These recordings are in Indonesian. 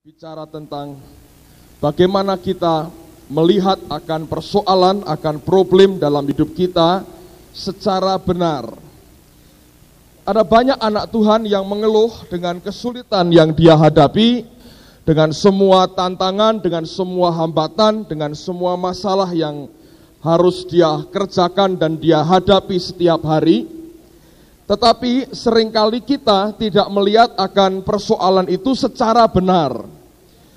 Bicara tentang bagaimana kita melihat akan persoalan, akan problem dalam hidup kita secara benar. Ada banyak anak Tuhan yang mengeluh dengan kesulitan yang dia hadapi, dengan semua tantangan, dengan semua hambatan, dengan semua masalah yang harus dia kerjakan dan dia hadapi setiap hari. Tetapi seringkali kita tidak melihat akan persoalan itu secara benar.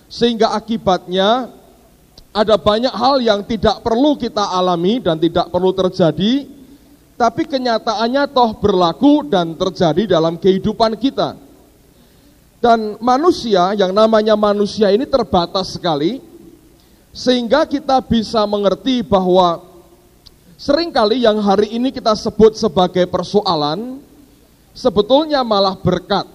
Sehingga akibatnya ada banyak hal yang tidak perlu kita alami dan tidak perlu terjadi, tapi kenyataannya toh berlaku dan terjadi dalam kehidupan kita. Dan manusia, yang namanya manusia ini terbatas sekali, sehingga kita bisa mengerti bahwa seringkali yang hari ini kita sebut sebagai persoalan, sebetulnya malah berkat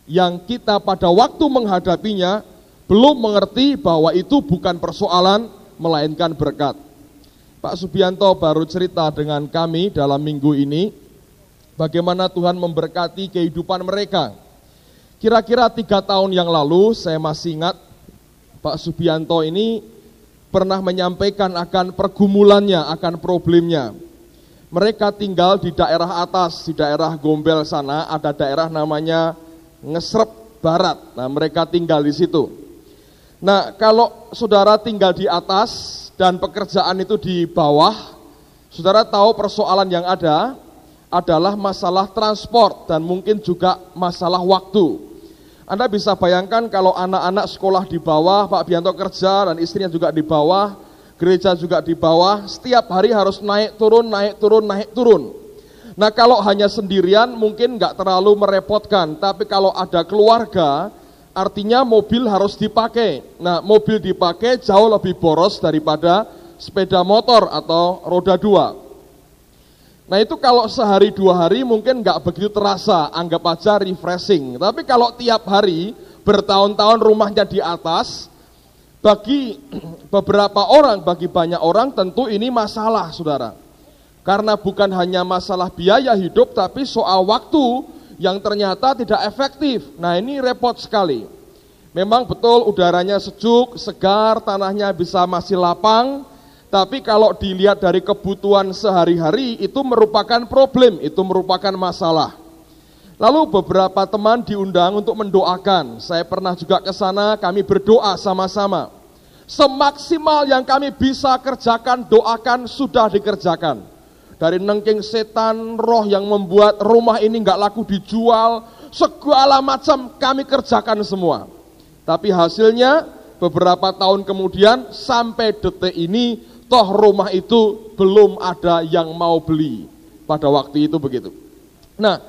yang kita pada waktu menghadapinya belum mengerti bahwa itu bukan persoalan, melainkan berkat. Pak Subianto baru cerita dengan kami dalam minggu ini, bagaimana Tuhan memberkati kehidupan mereka. Kira-kira 3 tahun yang lalu, saya masih ingat, Pak Subianto ini pernah menyampaikan akan pergumulannya, akan problemnya. Mereka tinggal di daerah atas, di daerah Gombel sana, ada daerah namanya Ngesrep Barat. Nah, mereka tinggal di situ. Nah, kalau saudara tinggal di atas dan pekerjaan itu di bawah, saudara tahu persoalan yang ada adalah masalah transport dan mungkin juga masalah waktu. Anda bisa bayangkan kalau anak-anak sekolah di bawah, Pak Bianto kerja dan istrinya juga di bawah, gereja juga di bawah, setiap hari harus naik turun, naik turun, naik turun. Nah, kalau hanya sendirian mungkin nggak terlalu merepotkan, tapi kalau ada keluarga, artinya mobil harus dipakai. Nah, mobil dipakai jauh lebih boros daripada sepeda motor atau roda 2. Nah, itu kalau sehari 2 hari mungkin nggak begitu terasa, anggap aja refreshing. Tapi kalau tiap hari bertahun-tahun rumahnya di atas, bagi beberapa orang, bagi banyak orang tentu ini masalah, saudara. Karena bukan hanya masalah biaya hidup, tapi soal waktu yang ternyata tidak efektif. Nah, ini repot sekali. Memang betul udaranya sejuk, segar, tanahnya bisa masih lapang, tapi kalau dilihat dari kebutuhan sehari-hari itu merupakan problem, itu merupakan masalah. Lalu beberapa teman diundang untuk mendoakan. Saya pernah juga ke sana, kami berdoa sama-sama. Semaksimal yang kami bisa kerjakan, doakan, sudah dikerjakan. Dari nengking setan, roh yang membuat rumah ini nggak laku dijual, segala macam kami kerjakan semua. Tapi hasilnya beberapa tahun kemudian sampai detik ini, toh rumah itu belum ada yang mau beli. Pada waktu itu begitu. Nah,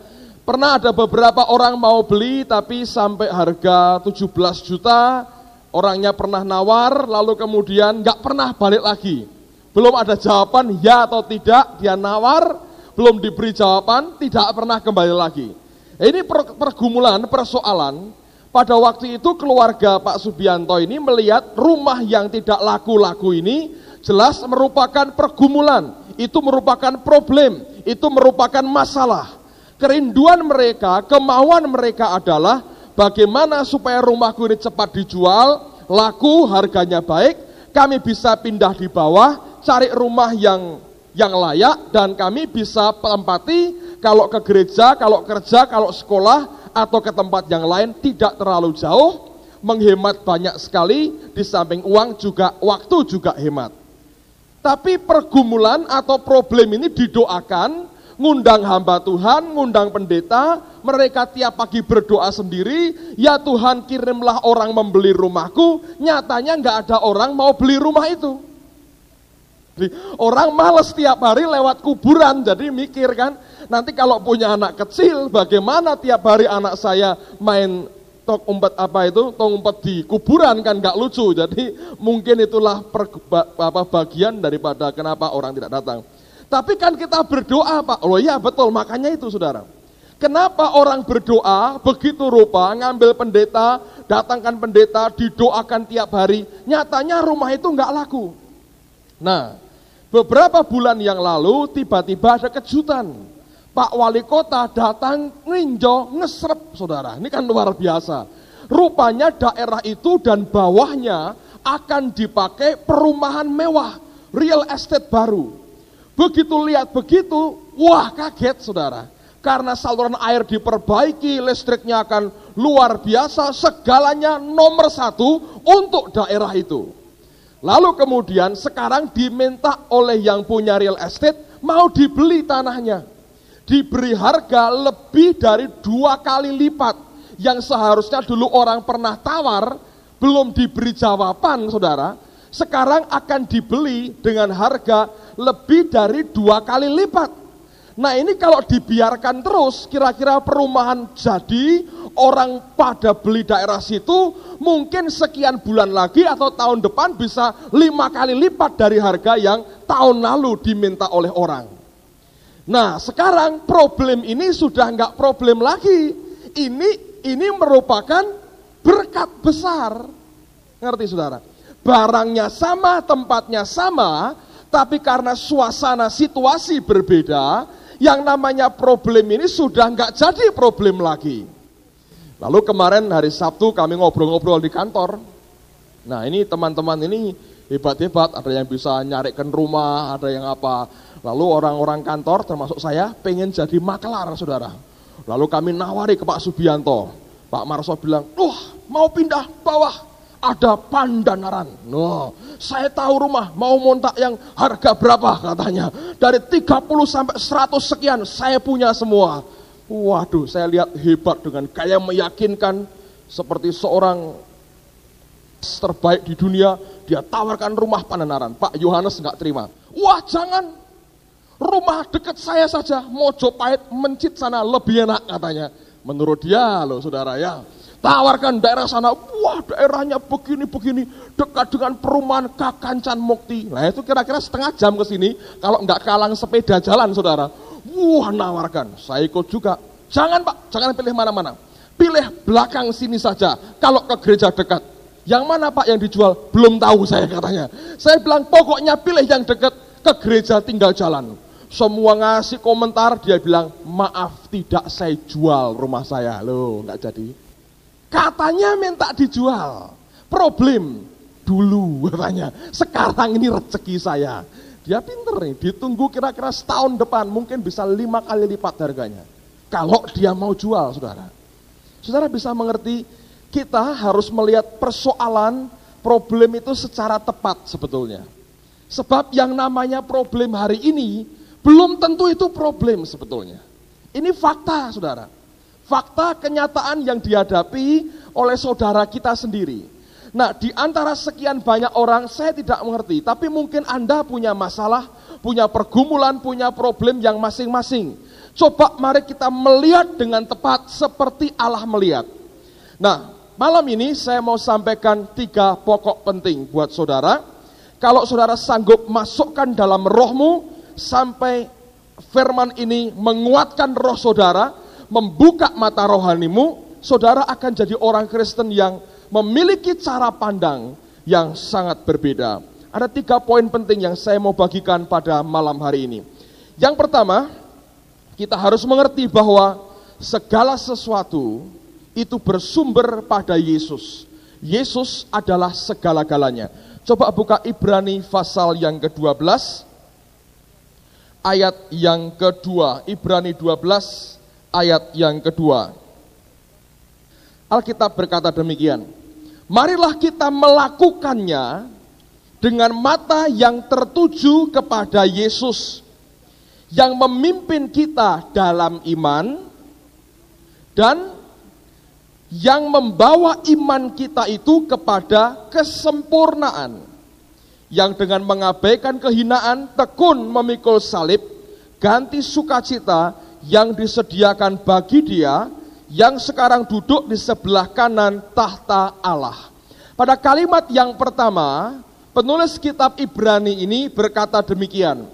pernah ada beberapa orang mau beli tapi sampai harga 17 juta, orangnya pernah nawar, lalu kemudian nggak pernah balik lagi. Belum ada jawaban ya atau tidak, dia nawar, belum diberi jawaban, tidak pernah kembali lagi. Ini pergumulan, persoalan. Pada waktu itu keluarga Pak Subianto ini melihat rumah yang tidak laku-laku ini jelas merupakan pergumulan, itu merupakan problem, itu merupakan masalah. Kerinduan mereka, kemauan mereka adalah bagaimana supaya rumahku ini cepat dijual, laku, harganya baik, kami bisa pindah di bawah, cari rumah yang layak, dan kami bisa pelempati kalau ke gereja, kalau kerja, kalau sekolah, atau ke tempat yang lain tidak terlalu jauh, menghemat banyak sekali, di samping uang juga, waktu juga hemat. Tapi pergumulan atau problem ini didoakan, ngundang hamba Tuhan, ngundang pendeta, mereka tiap pagi berdoa sendiri, ya Tuhan kirimlah orang membeli rumahku, nyatanya nggak ada orang mau beli rumah itu. Orang malas tiap hari lewat kuburan, jadi mikir kan, nanti kalau punya anak kecil, bagaimana tiap hari anak saya main tok umpet di kuburan, kan nggak lucu. Jadi mungkin itulah bagian daripada kenapa orang tidak datang. Tapi kan kita berdoa, Pak. Oh iya betul, makanya itu saudara. Kenapa orang berdoa begitu rupa, ngambil pendeta, datangkan pendeta, didoakan tiap hari, nyatanya rumah itu nggak laku. Nah, beberapa bulan yang lalu tiba-tiba ada kejutan. Pak Wali Kota datang ninjo ngesrep, saudara. Ini kan luar biasa. Rupanya daerah itu dan bawahnya akan dipakai perumahan mewah, real estate baru. Begitu lihat begitu, wah kaget saudara. Karena saluran air diperbaiki, listriknya akan luar biasa, segalanya nomor 1 untuk daerah itu. Lalu kemudian sekarang diminta oleh yang punya real estate, mau dibeli tanahnya. Diberi harga lebih dari 2 kali lipat. Yang seharusnya dulu orang pernah tawar, belum diberi jawaban saudara. Sekarang akan dibeli dengan harga lebih dari 2 kali lipat. Nah ini kalau dibiarkan terus, kira-kira perumahan jadi, orang pada beli daerah situ, mungkin sekian bulan lagi atau tahun depan bisa 5 kali lipat dari harga yang tahun lalu diminta oleh orang. Nah sekarang problem ini sudah nggak problem lagi, ini merupakan berkat besar. Ngerti saudara? Barangnya sama, tempatnya sama, tapi karena suasana situasi berbeda, yang namanya problem ini sudah nggak jadi problem lagi. Lalu kemarin hari Sabtu kami ngobrol-ngobrol di kantor. Nah ini teman-teman ini hebat-hebat, ada yang bisa nyarikan rumah, ada yang apa. Lalu orang-orang kantor termasuk saya pengen jadi maklar saudara. Lalu kami nawari ke Pak Subianto. Pak Marso bilang, mau pindah bawah. Ada Pandanaran. No, saya tahu rumah, mau montak yang harga berapa katanya. Dari 30 sampai 100 sekian, saya punya semua. Waduh, saya lihat hebat dengan gaya meyakinkan. Seperti seorang terbaik di dunia, dia tawarkan rumah Pandanaran. Pak Yohanes nggak terima. Wah jangan, rumah dekat saya saja, Mojopahit Mencit sana lebih enak katanya. Menurut dia loh saudara ya. Tawarkan daerah sana, wah daerahnya begini-begini, dekat dengan perumahan Kakancan Mukti. Nah itu kira-kira setengah jam ke sini, kalau nggak kalang sepeda jalan saudara. Wah nawarkan, saya ikut juga. Jangan Pak, jangan pilih mana-mana. Pilih belakang sini saja, kalau ke gereja dekat. Yang mana Pak yang dijual? Belum tahu saya katanya. Saya bilang pokoknya pilih yang dekat, ke gereja tinggal jalan. Semua ngasih komentar, dia bilang maaf tidak saya jual rumah saya. Loh nggak jadi. Katanya minta dijual, problem dulu katanya, sekarang ini rezeki saya. Dia pinter nih, ditunggu kira-kira setahun depan, mungkin bisa 5 kali lipat harganya. Kalau dia mau jual saudara. Saudara bisa mengerti, kita harus melihat persoalan, problem itu secara tepat sebetulnya. Sebab yang namanya problem hari ini, belum tentu itu problem sebetulnya. Ini fakta saudara. Fakta kenyataan yang dihadapi oleh saudara kita sendiri. Nah, di antara sekian banyak orang, saya tidak mengerti, tapi mungkin Anda punya masalah, punya pergumulan, punya problem yang masing-masing. Coba mari kita melihat dengan tepat seperti Allah melihat. Nah, malam ini saya mau sampaikan 3 pokok penting buat saudara. Kalau saudara sanggup masukkan dalam rohmu, sampai firman ini menguatkan roh saudara, membuka mata rohanimu, saudara akan jadi orang Kristen yang memiliki cara pandang yang sangat berbeda. Ada 3 poin penting yang saya mau bagikan pada malam hari ini. Yang pertama, kita harus mengerti bahwa segala sesuatu itu bersumber pada Yesus. Yesus adalah segala-galanya. Coba buka Ibrani pasal yang ke-12, ayat yang kedua. Ibrani 12 ayat yang kedua. Alkitab berkata demikian. Marilah kita melakukannya dengan mata yang tertuju kepada Yesus, yang memimpin kita dalam iman, dan yang membawa iman kita itu kepada kesempurnaan, yang dengan mengabaikan kehinaan tekun memikul salib, ganti sukacita yang disediakan bagi dia yang sekarang duduk di sebelah kanan tahta Allah. Pada kalimat yang pertama, penulis kitab Ibrani ini berkata demikian.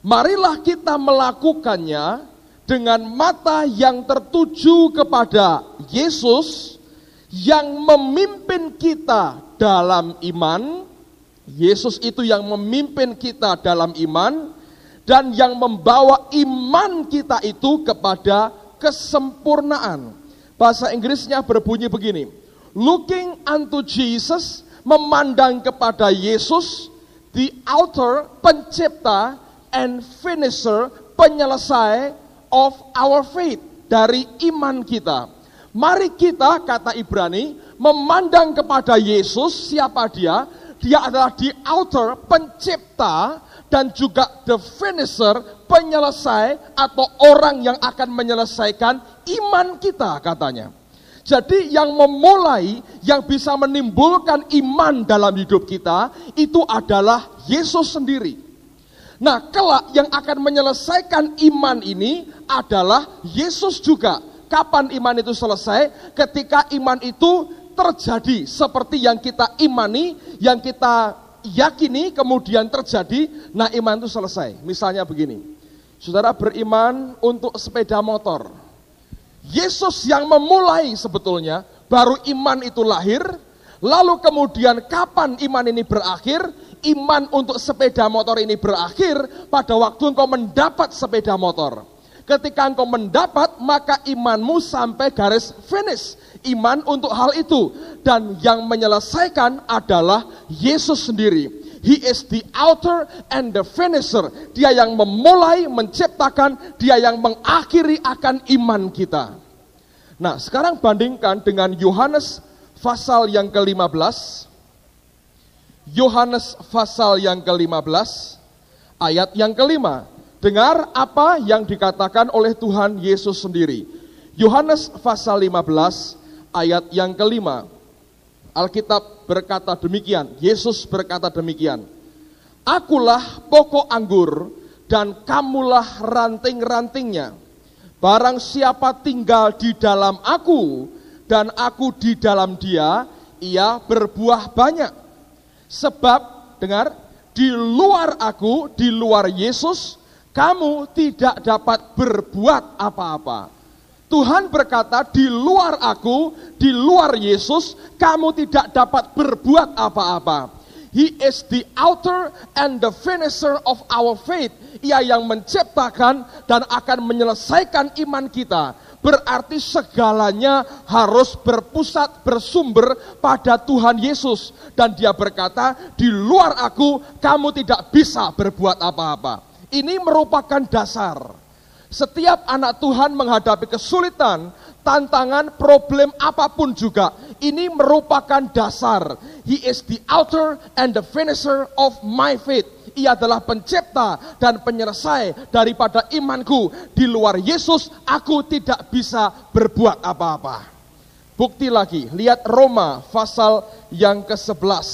Marilah kita melakukannya dengan mata yang tertuju kepada Yesus yang memimpin kita dalam iman. Yesus itu yang memimpin kita dalam iman, dan yang membawa iman kita itu kepada kesempurnaan. Bahasa Inggrisnya berbunyi begini. Looking unto Jesus, memandang kepada Yesus, the author, pencipta, and finisher, penyelesai of our faith, dari iman kita. Mari kita, kata Ibrani, memandang kepada Yesus. Siapa dia? Dia adalah the author, pencipta, dan juga the finisher, penyelesai atau orang yang akan menyelesaikan iman kita, katanya. Jadi yang memulai, yang bisa menimbulkan iman dalam hidup kita, itu adalah Yesus sendiri. Nah, kelak yang akan menyelesaikan iman ini adalah Yesus juga. Kapan iman itu selesai? Ketika iman itu terjadi seperti yang kita imani, yang kita yakini, kemudian terjadi, nah iman itu selesai. Misalnya begini, saudara beriman untuk sepeda motor. Yesus yang memulai sebetulnya, baru iman itu lahir. Lalu kemudian kapan iman ini berakhir? Iman untuk sepeda motor ini berakhir pada waktu engkau mendapat sepeda motor. Ketika engkau mendapat, maka imanmu sampai garis finish. Iman untuk hal itu. Dan yang menyelesaikan adalah Yesus sendiri. He is the author and the finisher. Dia yang memulai, menciptakan, dia yang mengakhiri akan iman kita. Nah, sekarang bandingkan dengan Yohanes pasal yang ke-15. Yohanes pasal yang ke-15, ayat yang ke-5. Dengar apa yang dikatakan oleh Tuhan Yesus sendiri. Yohanes pasal 15, ayat yang ke-5. Alkitab berkata demikian, Yesus berkata demikian. Akulah pokok anggur dan kamulah ranting-rantingnya. Barang siapa tinggal di dalam aku dan aku di dalam dia, ia berbuah banyak. Sebab, dengar, di luar aku, di luar Yesus, kamu tidak dapat berbuat apa-apa. Tuhan berkata, di luar aku, di luar Yesus, kamu tidak dapat berbuat apa-apa. He is the author and the finisher of our faith. Ia yang menciptakan dan akan menyelesaikan iman kita. Berarti segalanya harus berpusat, bersumber pada Tuhan Yesus. Dan dia berkata, di luar aku, kamu tidak bisa berbuat apa-apa. Ini merupakan dasar. Setiap anak Tuhan menghadapi kesulitan, tantangan, problem apapun juga, ini merupakan dasar. He is the author and the finisher of my faith. Ia adalah pencipta dan penyelesai daripada imanku. Di luar Yesus, aku tidak bisa berbuat apa-apa. Bukti lagi, lihat Roma pasal yang ke-11.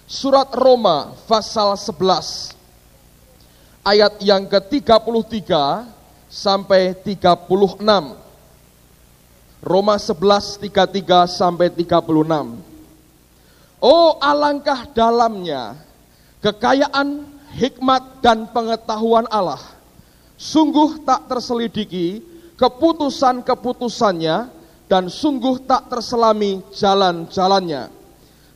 Surat Roma pasal 11. Ayat yang ke-33 sampai 36. Roma 11, 33 sampai 36. Oh, alangkah dalamnya kekayaan, hikmat, dan pengetahuan Allah. Sungguh tak terselidiki keputusan-keputusannya, dan sungguh tak terselami jalan-jalannya.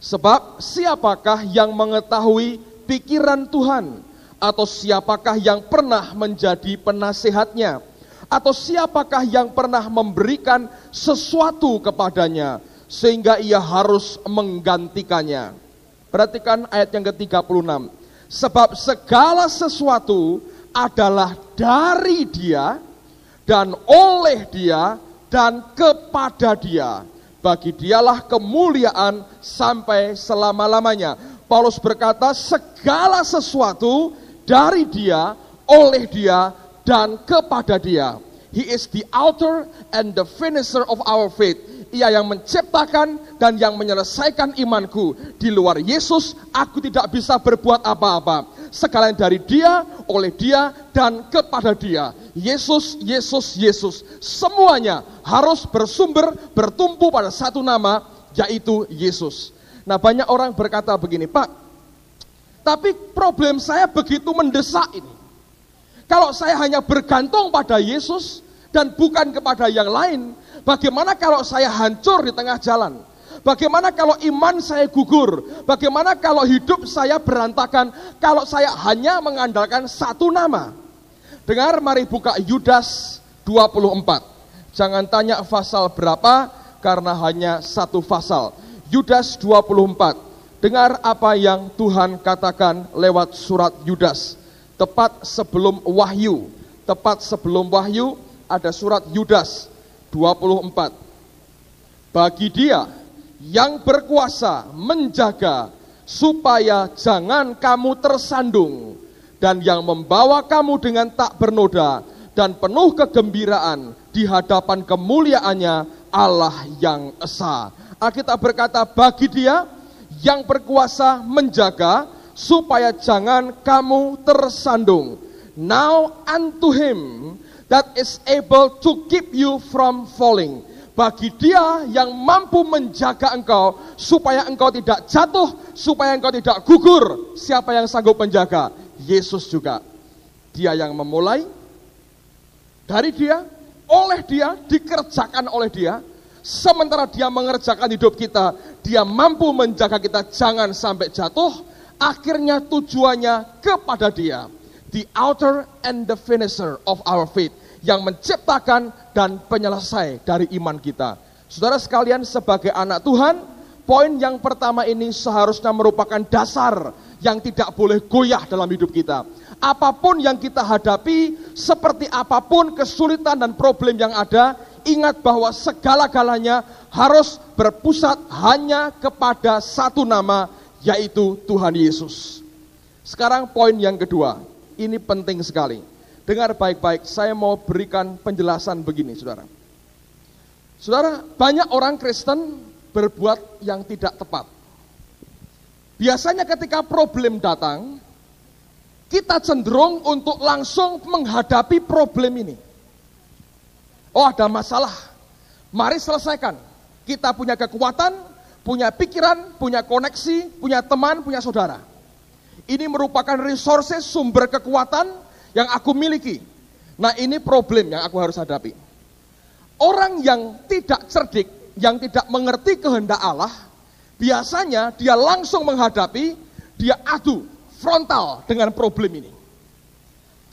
Sebab siapakah yang mengetahui pikiran Tuhan? Atau siapakah yang pernah menjadi penasehatnya? Atau siapakah yang pernah memberikan sesuatu kepadanya sehingga ia harus menggantikannya? Perhatikan ayat yang ke-36. Sebab segala sesuatu adalah dari Dia dan oleh Dia dan kepada Dia. Bagi Dialah kemuliaan sampai selama-lamanya. Paulus berkata, segala sesuatu dari Dia, oleh Dia, dan kepada Dia. He is the author and the finisher of our faith. Ia yang menciptakan dan yang menyelesaikan imanku. Di luar Yesus, aku tidak bisa berbuat apa-apa. Sekalian dari Dia, oleh Dia, dan kepada Dia. Yesus, Yesus, Yesus. Semuanya harus bersumber, bertumpu pada satu nama, yaitu Yesus. Nah, banyak orang berkata begini, Pak, tapi problem saya begitu mendesak ini. Kalau saya hanya bergantung pada Yesus dan bukan kepada yang lain, bagaimana kalau saya hancur di tengah jalan? Bagaimana kalau iman saya gugur? Bagaimana kalau hidup saya berantakan? Kalau saya hanya mengandalkan satu nama? Dengar, mari buka Yudas 24. Jangan tanya pasal berapa, karena hanya satu pasal. Yudas 24. Dengar apa yang Tuhan katakan lewat surat Yudas. Tepat sebelum Wahyu. Tepat sebelum Wahyu ada surat Yudas 24. Bagi Dia yang berkuasa menjaga supaya jangan kamu tersandung, dan yang membawa kamu dengan tak bernoda dan penuh kegembiraan di hadapan kemuliaannya Allah yang esa. Alkitab berkata, bagi Dia yang berkuasa menjaga supaya jangan kamu tersandung. Now unto Him that is able to keep you from falling. Bagi Dia yang mampu menjaga engkau supaya engkau tidak jatuh, supaya engkau tidak gugur. Siapa yang sanggup menjaga? Yesus juga. Dia yang memulai, dari Dia, oleh Dia, dikerjakan oleh Dia. Sementara Dia mengerjakan hidup kita, Dia mampu menjaga kita jangan sampai jatuh. Akhirnya tujuannya kepada Dia, the author and the finisher of our faith, yang menciptakan dan penyelesai dari iman kita. Saudara sekalian, sebagai anak Tuhan, poin yang pertama ini seharusnya merupakan dasar yang tidak boleh goyah dalam hidup kita. Apapun yang kita hadapi, seperti apapun kesulitan dan problem yang ada, ingat bahwa segala-galanya harus berpusat hanya kepada satu nama, yaitu Tuhan Yesus. Sekarang poin yang kedua, ini penting sekali. Dengar baik-baik, saya mau berikan penjelasan begini, saudara. Saudara, banyak orang Kristen berbuat yang tidak tepat. Biasanya ketika problem datang, kita cenderung untuk langsung menghadapi problem ini. Oh, ada masalah, mari selesaikan. Kita punya kekuatan, punya pikiran, punya koneksi, punya teman, punya saudara. Ini merupakan resources, sumber kekuatan yang aku miliki. Nah, ini problem yang aku harus hadapi. Orang yang tidak cerdik, yang tidak mengerti kehendak Allah, biasanya dia langsung menghadapi, dia adu frontal dengan problem ini.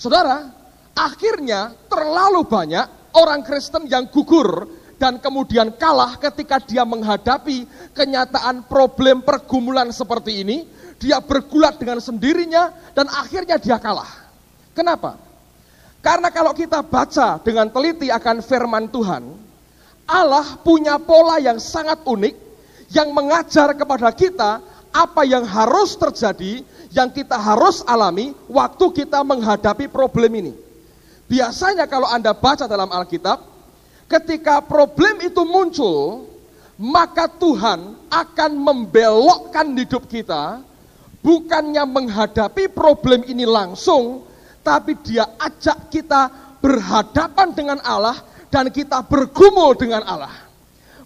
Saudara, akhirnya terlalu banyak orang Kristen yang gugur dan kemudian kalah ketika dia menghadapi kenyataan problem pergumulan seperti ini. Dia bergulat dengan sendirinya dan akhirnya dia kalah. Kenapa? Karena kalau kita baca dengan teliti akan firman Tuhan, Allah punya pola yang sangat unik yang mengajar kepada kita apa yang harus terjadi, yang kita harus alami waktu kita menghadapi problem ini. Biasanya kalau Anda baca dalam Alkitab, ketika problem itu muncul, maka Tuhan akan membelokkan hidup kita, bukannya menghadapi problem ini langsung, tapi Dia ajak kita berhadapan dengan Allah dan kita bergumul dengan Allah.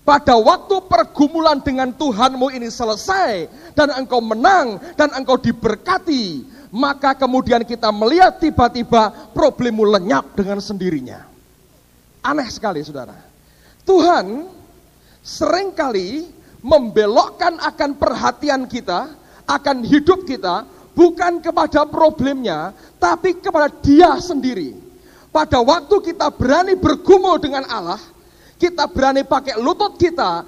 Pada waktu pergumulan dengan Tuhanmu ini selesai dan engkau menang dan engkau diberkati, maka kemudian kita melihat tiba-tiba problemmu lenyap dengan sendirinya. Aneh sekali, saudara. Tuhan seringkali membelokkan akan perhatian kita, akan hidup kita, bukan kepada problemnya, tapi kepada Dia sendiri. Pada waktu kita berani bergumul dengan Allah, kita berani pakai lutut kita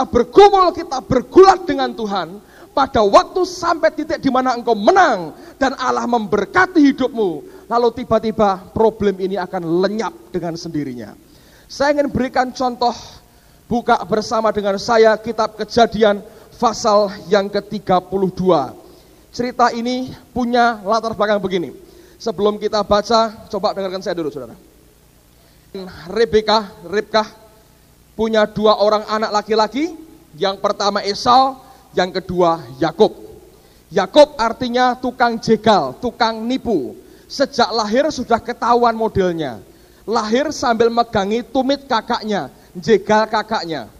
bergumul, kita bergulat dengan Tuhan, pada waktu sampai titik di mana engkau menang dan Allah memberkati hidupmu, lalu tiba-tiba problem ini akan lenyap dengan sendirinya. Saya ingin berikan contoh, buka bersama dengan saya kitab Kejadian pasal yang ke-32. Cerita ini punya latar belakang begini. Sebelum kita baca, coba dengarkan saya dulu, saudara. Ribkah punya dua orang anak laki-laki. Yang pertama Esau, yang kedua Yakub. Yakub artinya tukang jegal, tukang nipu. Sejak lahir sudah ketahuan modelnya. Lahir sambil megangi tumit kakaknya, jegal kakaknya.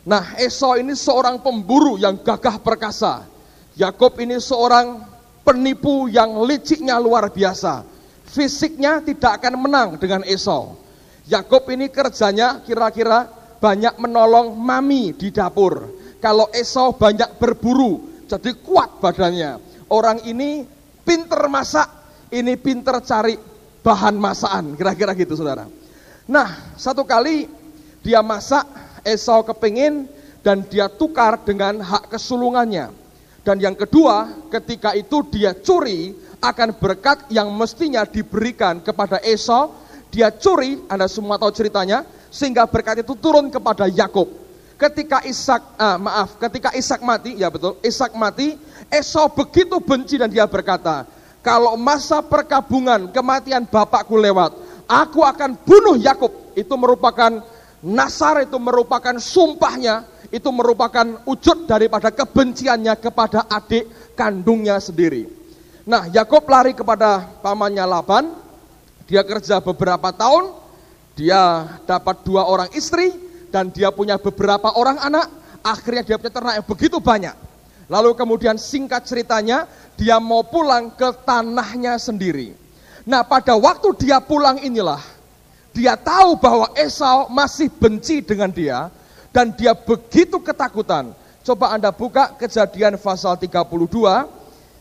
Nah, Esau ini seorang pemburu yang gagah perkasa. Yakub ini seorang penipu yang liciknya luar biasa. Fisiknya tidak akan menang dengan Esau. Yakub ini kerjanya kira-kira banyak menolong mami di dapur. Kalau Esau banyak berburu, jadi kuat badannya. Orang ini pinter masak, ini pinter cari bahan masakan, kira-kira gitu, saudara. Nah, satu kali dia masak, Esau kepingin, dan dia tukar dengan hak kesulungannya. Dan yang kedua, ketika itu dia curi akan berkat yang mestinya diberikan kepada Esau. Dia curi, Anda semua tahu ceritanya, sehingga berkat itu turun kepada Yakub. Ketika Ishak mati, ya betul, Ishak mati, Esau begitu benci dan dia berkata, kalau masa perkabungan kematian bapakku lewat, aku akan bunuh Yakub. Itu merupakan nasar, itu merupakan sumpahnya, itu merupakan wujud daripada kebenciannya kepada adik kandungnya sendiri. Nah, Yakub lari kepada pamannya Laban. Dia kerja beberapa tahun, dia dapat 2 orang istri, dan dia punya beberapa orang anak. Akhirnya dia punya ternak yang begitu banyak. Lalu kemudian singkat ceritanya, dia mau pulang ke tanahnya sendiri. Nah, pada waktu dia pulang inilah, dia tahu bahwa Esau masih benci dengan dia, dan dia begitu ketakutan. Coba Anda buka Kejadian pasal 32,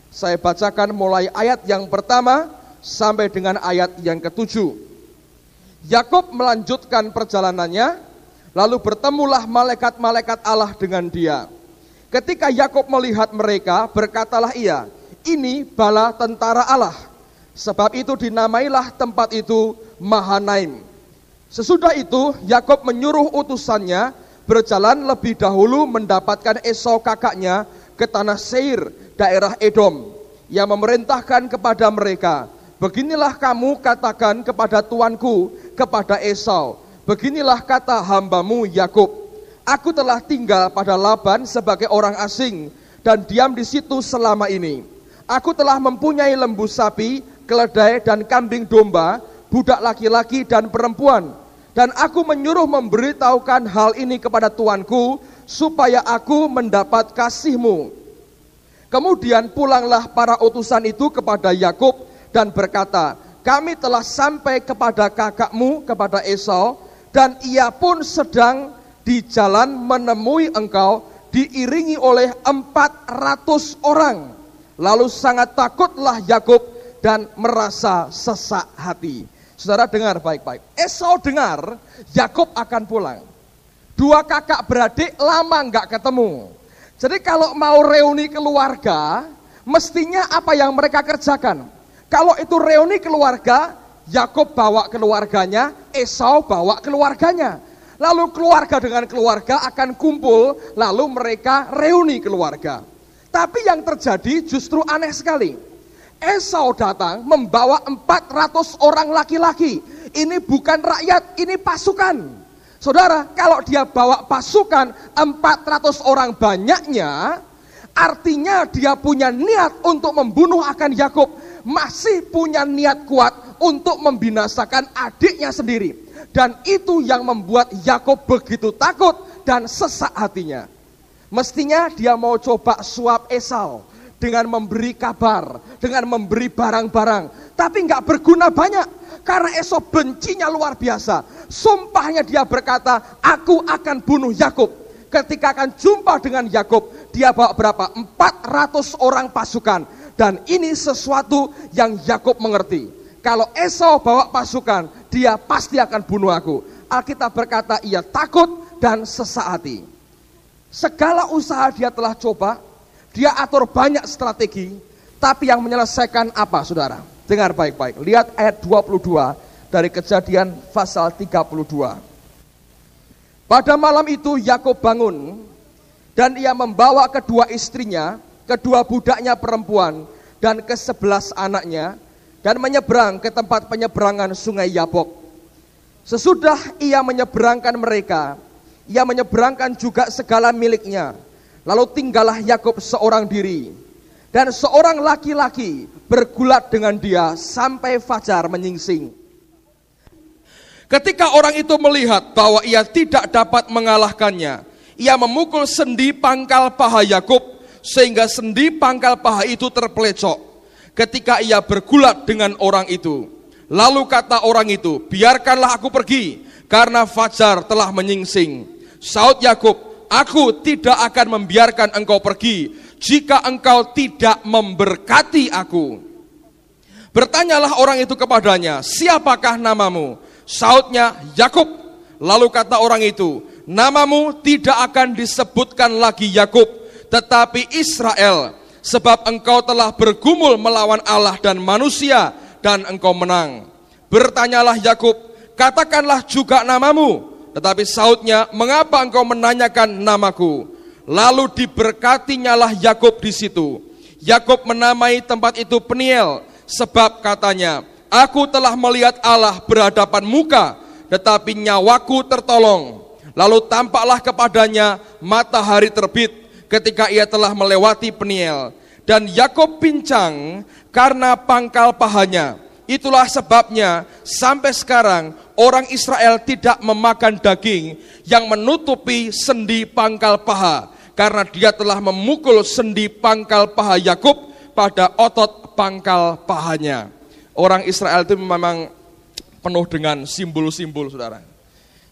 saya bacakan mulai ayat yang pertama sampai dengan ayat yang ke-7. Yakub melanjutkan perjalanannya, lalu bertemulah malaikat-malaikat Allah dengan dia. Ketika Yakub melihat mereka, berkatalah ia, ini bala tentara Allah. Sebab itu dinamailah tempat itu Mahanaim. Sesudah itu Yakub menyuruh utusannya berjalan lebih dahulu mendapatkan Esau kakaknya ke tanah Seir, daerah Edom. Ia memerintahkan kepada mereka, beginilah kamu katakan kepada tuanku, kepada Esau, beginilah kata hambamu Yakub, aku telah tinggal pada Laban sebagai orang asing dan diam di situ selama ini. Aku telah mempunyai lembu sapi, keledai dan kambing domba, budak laki-laki dan perempuan. Dan aku menyuruh memberitahukan hal ini kepada tuanku, supaya aku mendapat kasihmu. Kemudian pulanglah para utusan itu kepada Yakub dan berkata, kami telah sampai kepada kakakmu, kepada Esau, dan ia pun sedang di jalan menemui engkau, diiringi oleh 400 orang. Lalu sangat takutlah Yakub dan merasa sesak hati. Saudara dengar baik-baik. Esau dengar Yakub akan pulang. 2 kakak beradik lama nggak ketemu. Jadi kalau mau reuni keluarga, mestinya apa yang mereka kerjakan? Kalau itu reuni keluarga, Yakub bawa keluarganya, Esau bawa keluarganya. Lalu keluarga dengan keluarga akan kumpul, lalu mereka reuni keluarga. Tapi yang terjadi justru aneh sekali. Esau datang membawa 400 orang laki-laki. Ini bukan rakyat, ini pasukan. Saudara, kalau dia bawa pasukan 400 orang banyaknya, artinya dia punya niat untuk membunuh akan Yakub. Masih punya niat kuat untuk membinasakan adiknya sendiri. Dan itu yang membuat Yakub begitu takut dan sesak hatinya. Mestinya dia mau coba suap Esau dengan memberi kabar, dengan memberi barang-barang. Tapi nggak berguna banyak, karena Esau bencinya luar biasa. Sumpahnya dia berkata, aku akan bunuh Yakub. Ketika akan jumpa dengan Yakub, dia bawa berapa? 400 orang pasukan. Dan ini sesuatu yang Yakub mengerti. Kalau Esau bawa pasukan, dia pasti akan bunuh aku. Alkitab berkata ia takut dan sesak hati. Segala usaha dia telah coba, dia atur banyak strategi, tapi yang menyelesaikan apa, saudara? Dengar baik-baik. Lihat ayat 22 dari Kejadian pasal 32. Pada malam itu Yakub bangun dan ia membawa kedua istrinya, kedua budaknya perempuan dan ke-11 anaknya, dan menyeberang ke tempat penyeberangan sungai Yabok. Sesudah ia menyeberangkan mereka, ia menyeberangkan juga segala miliknya. Lalu tinggallah Yakub seorang diri, dan seorang laki-laki bergulat dengan dia sampai fajar menyingsing. Ketika orang itu melihat bahwa ia tidak dapat mengalahkannya, ia memukul sendi pangkal paha Yakub, sehingga sendi pangkal paha itu terpelecok. Ketika ia bergulat dengan orang itu, lalu kata orang itu, biarkanlah aku pergi, karena fajar telah menyingsing. Saud Yakub, aku tidak akan membiarkan engkau pergi, jika engkau tidak memberkati aku. Bertanyalah orang itu kepadanya, siapakah namamu? Sautnya, Yakub. Lalu kata orang itu, namamu tidak akan disebutkan lagi Yakub, tetapi Israel, sebab engkau telah bergumul melawan Allah dan manusia, dan engkau menang. Bertanyalah Yakub, katakanlah juga namamu. Tetapi sautnya, mengapa engkau menanyakan namaku? Lalu diberkatinyalah Yakub di situ. Yakub menamai tempat itu Peniel, sebab katanya, aku telah melihat Allah berhadapan muka, tetapi nyawaku tertolong. Lalu tampaklah kepadanya matahari terbit ketika ia telah melewati Peniel. Dan Yakub pincang karena pangkal pahanya. Itulah sebabnya sampai sekarang orang Israel tidak memakan daging yang menutupi sendi pangkal paha, karena dia telah memukul sendi pangkal paha Yakub pada otot pangkal pahanya. Orang Israel itu memang penuh dengan simbol-simbol, saudara.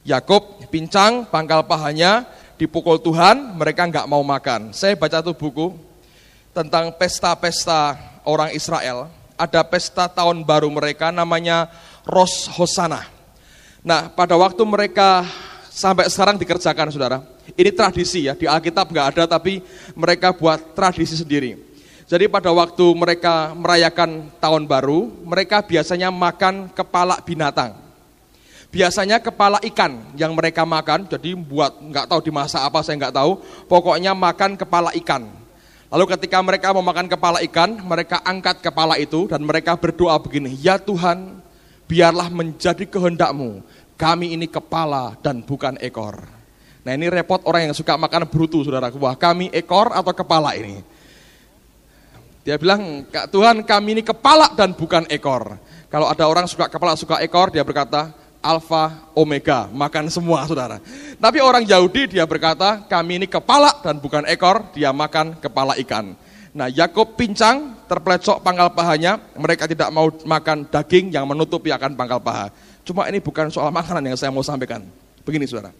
Yakub pincang pangkal pahanya, dipukul Tuhan, mereka nggak mau makan. Saya baca tuh buku tentang pesta-pesta orang Israel. Ada pesta tahun baru mereka namanya Rosh Hosanah. Nah, pada waktu mereka sampai sekarang dikerjakan, saudara. Ini tradisi ya, di Alkitab nggak ada, tapi mereka buat tradisi sendiri. Jadi pada waktu mereka merayakan tahun baru, mereka biasanya makan kepala binatang. Biasanya kepala ikan yang mereka makan, jadi buat nggak tahu dimasak apa, saya nggak tahu. Pokoknya makan kepala ikan. Lalu ketika mereka mau makan kepala ikan, mereka angkat kepala itu dan mereka berdoa begini, ya Tuhan, biarlah menjadi kehendak-Mu, kami ini kepala dan bukan ekor. Nah, ini repot orang yang suka makan brutu, saudara. Wah, kami ekor atau kepala ini? Dia bilang, Tuhan, kami ini kepala dan bukan ekor. Kalau ada orang suka kepala, suka ekor, dia berkata, Alfa, Omega, makan semua, saudara. Tapi orang Yahudi dia berkata, kami ini kepala dan bukan ekor, dia makan kepala ikan. Nah, Yakub pincang, terplecok pangkal pahanya, mereka tidak mau makan daging yang menutupi akan pangkal paha. Cuma ini bukan soal makanan yang saya mau sampaikan. Begini, saudara.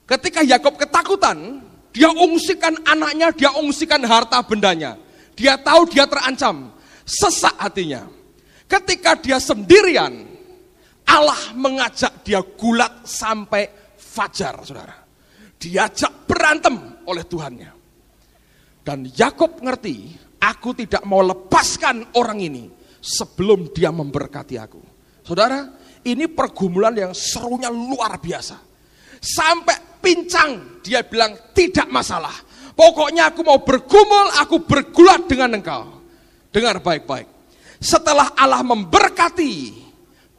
Ketika Yakub ketakutan, dia ungsikan anaknya, dia ungsikan harta bendanya. Dia tahu dia terancam, sesak hatinya. Ketika dia sendirian, Allah mengajak dia gulat sampai fajar, saudara. Diajak berantem oleh Tuhannya. Dan Yakub ngerti, aku tidak mau lepaskan orang ini sebelum dia memberkati aku. Saudara, ini pergumulan yang serunya luar biasa. Sampai pincang, dia bilang tidak masalah. Pokoknya aku mau bergumul, aku bergulat dengan engkau. Dengar baik-baik. Setelah Allah memberkati,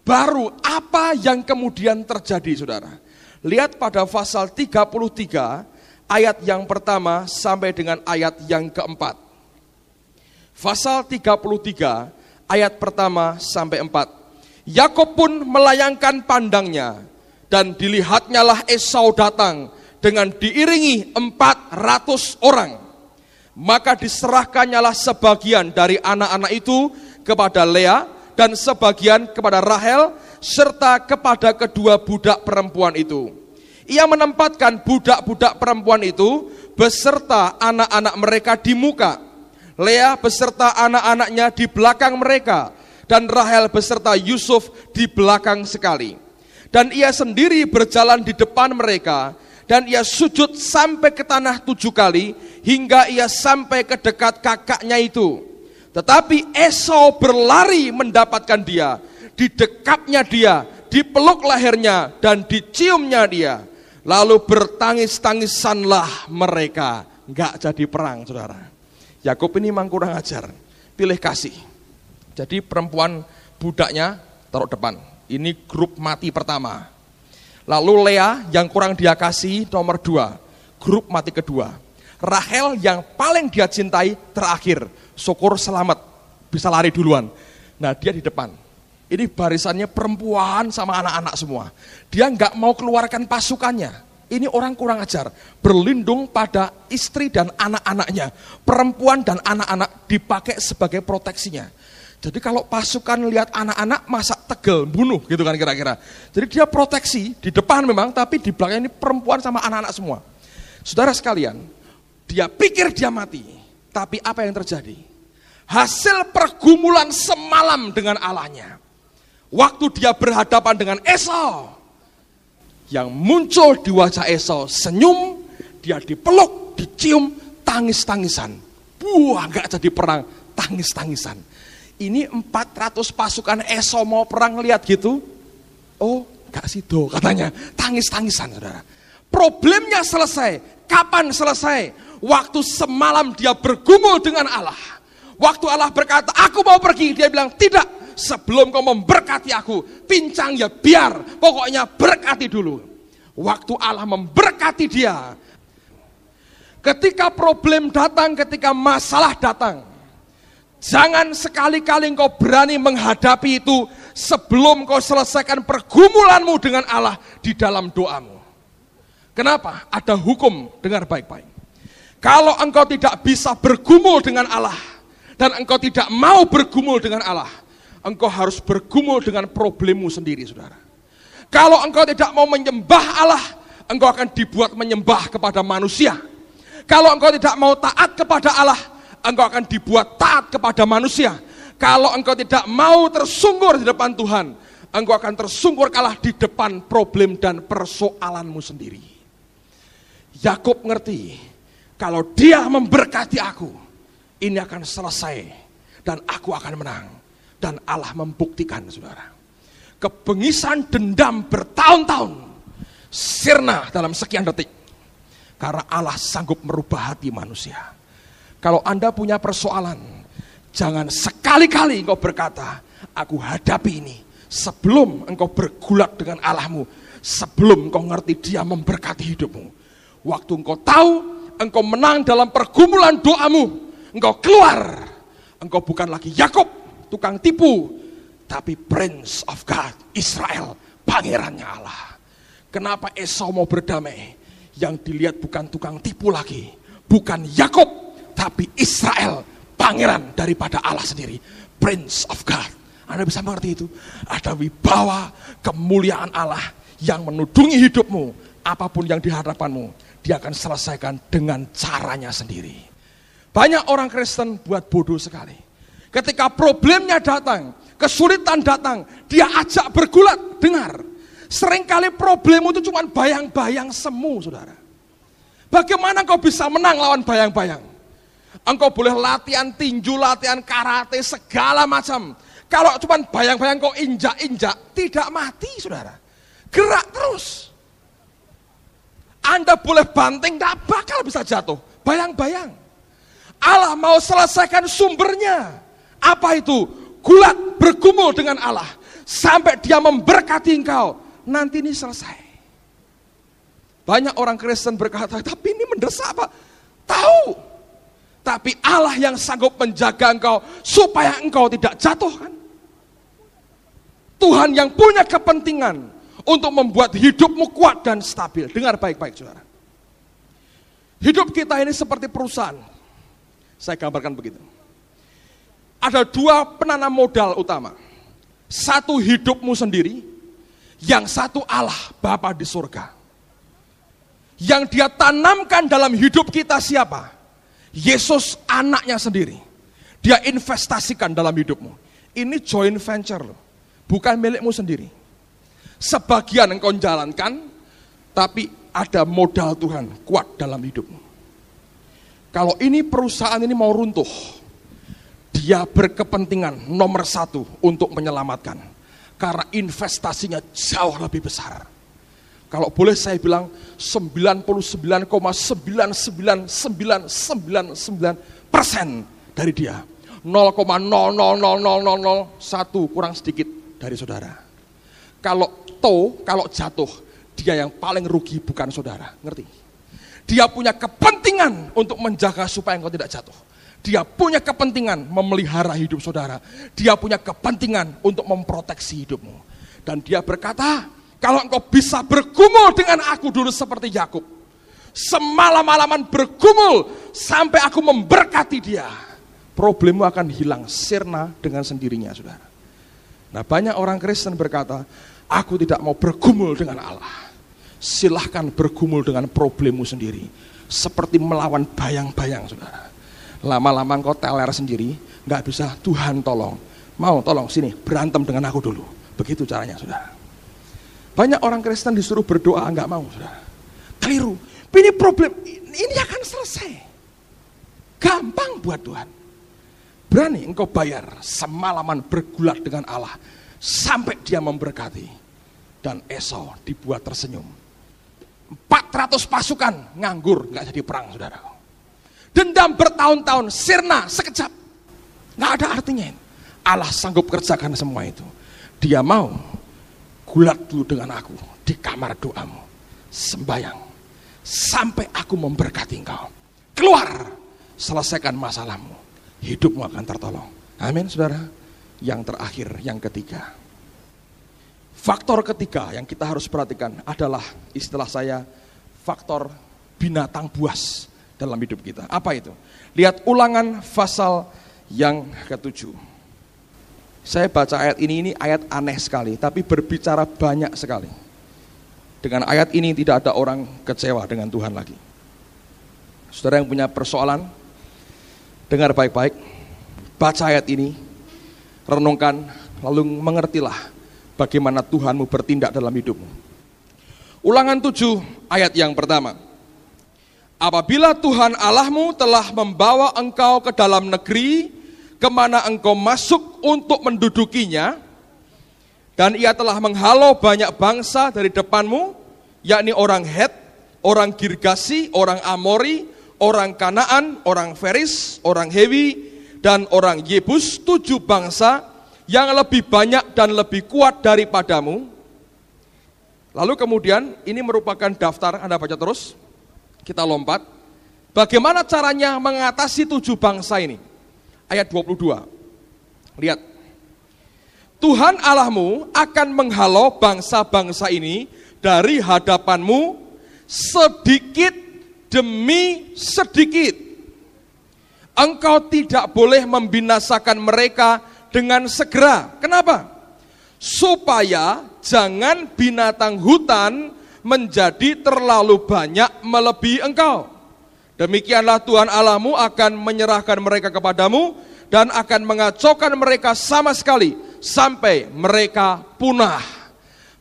baru apa yang kemudian terjadi, saudara? Lihat pada pasal 33, ayat yang pertama sampai dengan ayat yang keempat. Pasal 33, ayat pertama sampai 4. Yakub pun melayangkan pandangnya, dan dilihatnyalah Esau datang dengan diiringi 400 orang. Maka diserahkannyalah sebagian dari anak-anak itu kepada Lea, dan sebagian kepada Rahel, serta kepada kedua budak perempuan itu. Ia menempatkan budak-budak perempuan itu beserta anak-anak mereka di muka, Lea beserta anak-anaknya di belakang mereka, dan Rahel beserta Yusuf di belakang sekali. Dan ia sendiri berjalan di depan mereka, dan ia sujud sampai ke tanah 7 kali, hingga ia sampai ke dekat kakaknya itu. Tetapi Esau berlari mendapatkan dia, didekapnya dia, dipeluk lehernya, dan diciumnya dia. Lalu bertangis-tangisanlah mereka. Enggak jadi perang, saudara. Yakub ini memang kurang ajar, pilih kasih. Jadi perempuan budaknya taruh depan. Ini grup mati pertama. Lalu Lea yang kurang dia kasih nomor 2, grup mati kedua. Rahel yang paling dia cintai terakhir. Syukur selamat, bisa lari duluan. Nah, dia di depan. Ini barisannya perempuan sama anak-anak semua. Dia nggak mau keluarkan pasukannya. Ini orang kurang ajar, berlindung pada istri dan anak-anaknya. Perempuan dan anak-anak dipakai sebagai proteksinya. Jadi kalau pasukan lihat anak-anak, masa tegel, bunuh gitu kan kira-kira. Jadi dia proteksi, di depan memang, tapi di belakang ini perempuan sama anak-anak semua. Saudara sekalian, dia pikir dia mati, tapi apa yang terjadi? Hasil pergumulan semalam dengan Allahnya. Waktu dia berhadapan dengan Esau, yang muncul di wajah Esau senyum, dia dipeluk, dicium, tangis-tangisan. Wah, gak jadi perang, tangis-tangisan. Ini 400 pasukan Esau mau perang, lihat gitu. Oh, gak sido katanya, tangis-tangisan, saudara. Problemnya selesai. Kapan selesai? Waktu semalam dia bergumul dengan Allah. Waktu Allah berkata, aku mau pergi, dia bilang, tidak. Sebelum kau memberkati aku, pincang ya biar, pokoknya berkati dulu. Waktu Allah memberkati dia, ketika problem datang, ketika masalah datang, jangan sekali-kali engkau berani menghadapi itu sebelum kau selesaikan pergumulanmu dengan Allah di dalam doamu. Kenapa? Ada hukum, dengar baik-baik. Kalau engkau tidak bisa bergumul dengan Allah, dan engkau tidak mau bergumul dengan Allah, engkau harus bergumul dengan problemmu sendiri, saudara. Kalau engkau tidak mau menyembah Allah, engkau akan dibuat menyembah kepada manusia. Kalau engkau tidak mau taat kepada Allah, engkau akan dibuat taat kepada manusia. Kalau engkau tidak mau tersungkur di depan Tuhan, engkau akan tersungkur kalah di depan problem dan persoalanmu sendiri. Yakub ngerti, kalau dia memberkati aku, ini akan selesai dan aku akan menang. Dan Allah membuktikan, saudara. Kebengisan dendam bertahun-tahun sirna dalam sekian detik. Karena Allah sanggup merubah hati manusia. Kalau Anda punya persoalan, jangan sekali-kali engkau berkata, aku hadapi ini, sebelum engkau bergulat dengan Allahmu, sebelum engkau ngerti dia memberkati hidupmu. Waktu engkau tahu, engkau menang dalam pergumulan doamu, engkau keluar, engkau bukan lagi Yakub, tukang tipu, tapi Prince of God, Israel, pangerannya Allah. Kenapa Esau mau berdamai? Yang dilihat bukan tukang tipu lagi, bukan Yakub, tapi Israel, pangeran daripada Allah sendiri, Prince of God. Anda bisa mengerti itu? Ada wibawa kemuliaan Allah yang menudungi hidupmu, apapun yang di hadapanmu, dia akan selesaikan dengan caranya sendiri. Banyak orang Kristen buat bodoh sekali. Ketika problemnya datang, kesulitan datang, dia ajak bergulat. Dengar, seringkali problemmu itu cuma bayang-bayang semu, saudara. Bagaimana kau bisa menang lawan bayang-bayang? Engkau boleh latihan tinju, latihan karate, segala macam. Kalau cuma bayang-bayang kau injak-injak, tidak mati, saudara. Gerak terus. Anda boleh banting, tidak bakal bisa jatuh. Bayang-bayang. Allah mau selesaikan sumbernya. Apa itu? Gulat, bergumul dengan Allah. Sampai dia memberkati engkau. Nanti ini selesai. Banyak orang Kristen berkata, tapi ini mendesak Pak. Tahu. Tapi Allah yang sanggup menjaga engkau supaya engkau tidak jatuh kan. Tuhan yang punya kepentingan untuk membuat hidupmu kuat dan stabil. Dengar baik-baik, saudara. Hidup kita ini seperti perusahaan. Saya gambarkan begitu. Ada dua penanam modal utama. Satu hidupmu sendiri, yang satu Allah Bapa di surga. Yang dia tanamkan dalam hidup kita siapa? Yesus anaknya sendiri. Dia investasikan dalam hidupmu. Ini joint venture loh, bukan milikmu sendiri. Sebagian engkau jalankan, tapi ada modal Tuhan kuat dalam hidupmu. Kalau ini perusahaan ini mau runtuh, dia berkepentingan nomor satu untuk menyelamatkan. Karena investasinya jauh lebih besar. Kalau boleh saya bilang 99,99999% dari dia. 0,00001 kurang sedikit dari saudara. Kalau jatuh, dia yang paling rugi bukan saudara. Ngerti? Dia punya kepentingan untuk menjaga supaya engkau tidak jatuh. Dia punya kepentingan memelihara hidup saudara. Dia punya kepentingan untuk memproteksi hidupmu. Dan dia berkata, kalau engkau bisa bergumul dengan aku dulu seperti Yakub, semalam-malaman bergumul sampai aku memberkati dia, problemmu akan hilang sirna dengan sendirinya, saudara. Nah, banyak orang Kristen berkata, aku tidak mau bergumul dengan Allah. Silahkan bergumul dengan problemmu sendiri. Seperti melawan bayang-bayang, saudara. Lama-lama engkau teler sendiri, gak bisa, Tuhan tolong. Mau tolong sini, berantem dengan aku dulu. Begitu caranya, saudara. Banyak orang Kristen disuruh berdoa, enggak mau, saudara. Keliru. Ini problem, ini akan selesai. Gampang buat Tuhan. Berani engkau bayar semalaman bergulat dengan Allah sampai dia memberkati. Dan Esau dibuat tersenyum. 400 pasukan nganggur, enggak jadi perang, saudara. Dendam bertahun-tahun, sirna sekejap. Enggak ada artinya. Allah sanggup kerjakan semua itu. Dia mau gulat dulu dengan aku di kamar doamu, sembayang sampai aku memberkati engkau. Keluar, selesaikan masalahmu, hidupmu akan tertolong. Amin, saudara. Yang terakhir, yang ketiga, faktor ketiga yang kita harus perhatikan adalah istilah saya faktor binatang buas dalam hidup kita. Apa itu? Lihat Ulangan pasal yang ke-7. Saya baca ayat ini ayat aneh sekali, tapi berbicara banyak sekali. Dengan ayat ini tidak ada orang kecewa dengan Tuhan lagi. Saudara yang punya persoalan, dengar baik-baik, baca ayat ini, renungkan, lalu mengertilah bagaimana Tuhanmu bertindak dalam hidupmu. Ulangan 7 ayat yang pertama. Apabila Tuhan Allahmu telah membawa engkau ke dalam negeri kemana engkau masuk untuk mendudukinya, dan ia telah menghalau banyak bangsa dari depanmu, yakni orang Het, orang Girgasi, orang Amori, orang Kanaan, orang Feris, orang Hewi, dan orang Yebus, 7 bangsa yang lebih banyak dan lebih kuat daripadamu. Lalu kemudian ini merupakan daftar, Anda baca terus, kita lompat. Bagaimana caranya mengatasi 7 bangsa ini? Ayat 22, lihat. Tuhan Allahmu akan menghalau bangsa-bangsa ini dari hadapanmu sedikit demi sedikit. Engkau tidak boleh membinasakan mereka dengan segera. Kenapa? Supaya jangan binatang hutan menjadi terlalu banyak melebihi engkau. Demikianlah Tuhan Allahmu akan menyerahkan mereka kepadamu dan akan mengacaukan mereka sama sekali sampai mereka punah.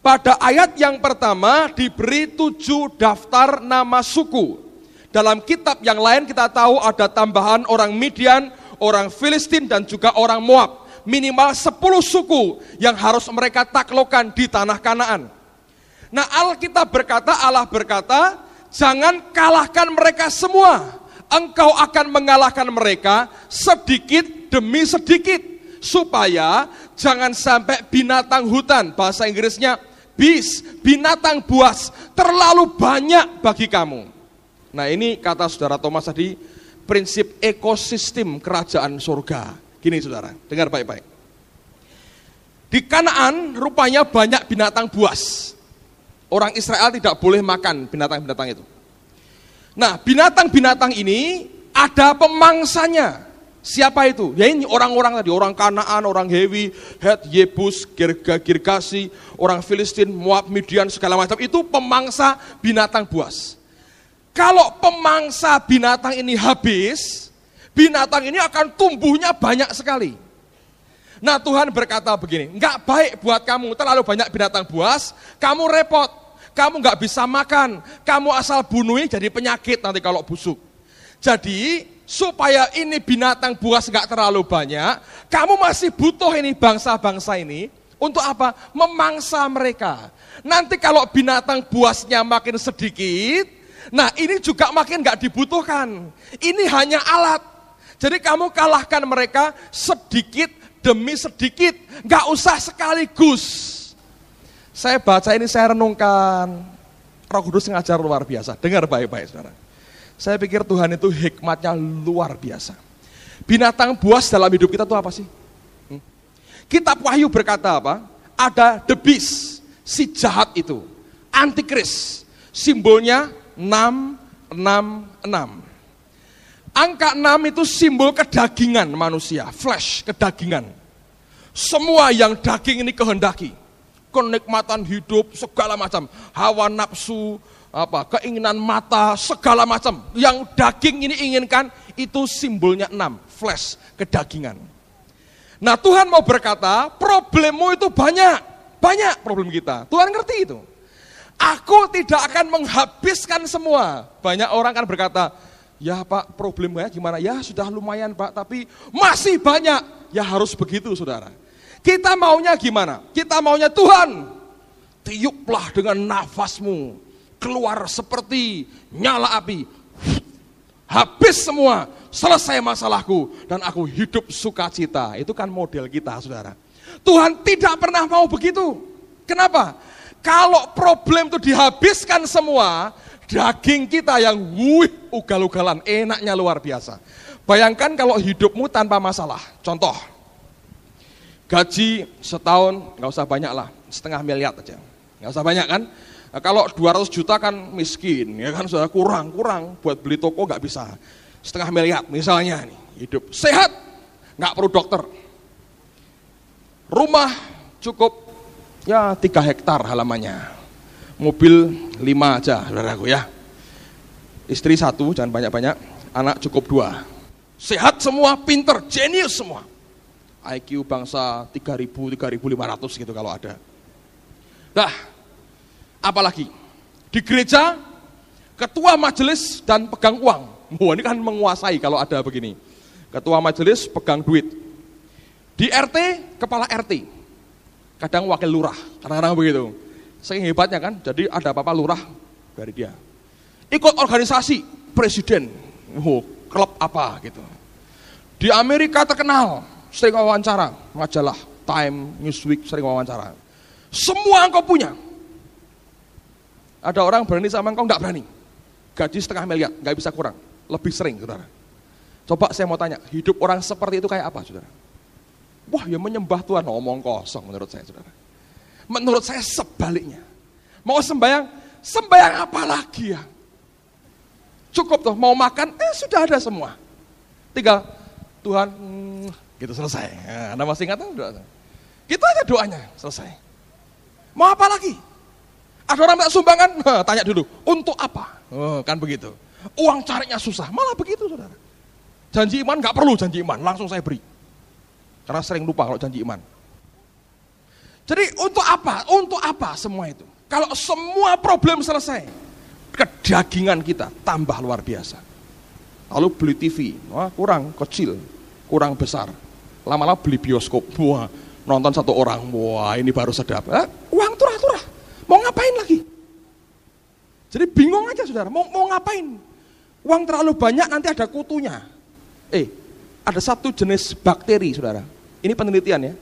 Pada ayat yang pertama diberi 7 daftar nama suku. Dalam kitab yang lain kita tahu ada tambahan orang Midian, orang Filistin dan juga orang Moab. Minimal 10 suku yang harus mereka taklukkan di tanah Kanaan. Nah, Allah berkata, jangan kalahkan mereka semua. Engkau akan mengalahkan mereka sedikit demi sedikit. Supaya jangan sampai binatang hutan, bahasa Inggrisnya beast, binatang buas, terlalu banyak bagi kamu. Nah, ini kata saudara Thomas tadi, prinsip ekosistem kerajaan surga. Gini saudara, dengar baik-baik. Di Kanaan rupanya banyak binatang buas. Orang Israel tidak boleh makan binatang-binatang itu. Nah, binatang-binatang ini ada pemangsanya. Siapa itu? Ya ini orang-orang tadi, orang Kanaan, orang Hewi, Het, Yebus, Girgasi, orang Filistin, Moab, Midian, segala macam. Itu pemangsa binatang buas. Kalau pemangsa binatang ini habis, binatang ini akan tumbuhnya banyak sekali. Nah, Tuhan berkata begini, enggak baik buat kamu terlalu banyak binatang buas, kamu repot, kamu enggak bisa makan, kamu asal bunuhi jadi penyakit nanti kalau busuk. Jadi, supaya ini binatang buas enggak terlalu banyak, kamu masih butuh ini bangsa-bangsa ini, untuk apa? Memangsa mereka. Nanti kalau binatang buasnya makin sedikit, nah ini juga makin enggak dibutuhkan. Ini hanya alat. Jadi kamu kalahkan mereka sedikit demi sedikit, nggak usah sekaligus. Saya baca ini, saya renungkan, Roh Kudus ngajar luar biasa. Dengar baik-baik saudara. Saya pikir Tuhan itu hikmatnya luar biasa. Binatang buas dalam hidup kita itu apa sih? Kitab Wahyu berkata apa? Ada the beast, si jahat itu, antikris, simbolnya 666. Angka 6 itu simbol kedagingan manusia, flesh, kedagingan. Semua yang daging ini kehendaki, kenikmatan hidup, segala macam, hawa nafsu, keinginan mata, segala macam. Yang daging ini inginkan, itu simbolnya 6, flesh, kedagingan. Nah, Tuhan mau berkata, problemmu itu banyak. banyak problem kita. Tuhan ngerti itu. Aku tidak akan menghabiskan semua. Banyak orang kan berkata, ya Pak, problemnya gimana? Ya sudah lumayan Pak, tapi masih banyak. Ya harus begitu saudara. Kita maunya gimana? Kita maunya Tuhan, tiuplah dengan nafasmu, keluar seperti nyala api. Habis semua, selesai masalahku, dan aku hidup sukacita. Itu kan model kita saudara. Tuhan tidak pernah mau begitu. Kenapa? Kalau problem itu dihabiskan semua, daging kita yang ugal-ugalan, enaknya luar biasa. Bayangkan kalau hidupmu tanpa masalah. Contoh, gaji setahun, nggak usah banyak lah, 0,5 miliar aja. Nggak usah banyak kan? Nah, kalau 200 juta kan miskin, ya kan sudah kurang, buat beli toko nggak bisa. 0,5 miliar misalnya nih, hidup sehat, nggak perlu dokter. Rumah cukup ya 3 hektar halamannya, mobil 5 aja, saudaraku ya. Istri 1, jangan banyak-banyak, anak cukup 2. Sehat semua, pinter, jenius semua. IQ bangsa 3.000, 3.500 gitu kalau ada. Nah, apalagi di gereja ketua majelis dan pegang uang. Wah, ini kan menguasai kalau ada begini. Ketua majelis pegang duit. Di RT kepala RT. Kadang wakil lurah, kadang-kadang begitu. Saking hebatnya kan, jadi ada apa-apa lurah dari dia. Ikut organisasi presiden, klub apa gitu. Di Amerika terkenal, sering wawancara, majalah Time, Newsweek sering wawancara. Semua engkau punya. Ada orang berani sama engkau, enggak berani. Gaji 0,5 miliar, enggak bisa kurang. Lebih sering, saudara. Coba saya mau tanya, hidup orang seperti itu kayak apa, saudara? Wah, ya menyembah Tuhan, omong kosong menurut saya, saudara. Menurut saya sebaliknya. Mau sembahyang apa lagi ya? Cukup tuh, mau makan, sudah ada semua. Tinggal, Tuhan, gitu selesai. Nah, Anda masih ingat? Gitu aja doanya, selesai. Mau apa lagi? Ada orang minta sumbangan, tanya dulu, untuk apa? Kan begitu. Uang carinya susah, malah begitu saudara. Janji iman gak perlu janji iman, langsung saya beri. Karena sering lupa kalau janji iman. Jadi untuk apa? Untuk apa semua itu? Kalau semua problem selesai, kedagingan kita tambah luar biasa. Lalu beli TV, wah kurang kecil, kurang besar. Lama-lama beli bioskop, wah nonton 1 orang, wah ini baru sedap. Uang turah-turah, mau ngapain lagi? Jadi bingung aja saudara, mau ngapain? Uang terlalu banyak nanti ada kutunya. Ada satu jenis bakteri saudara, ini penelitian ya.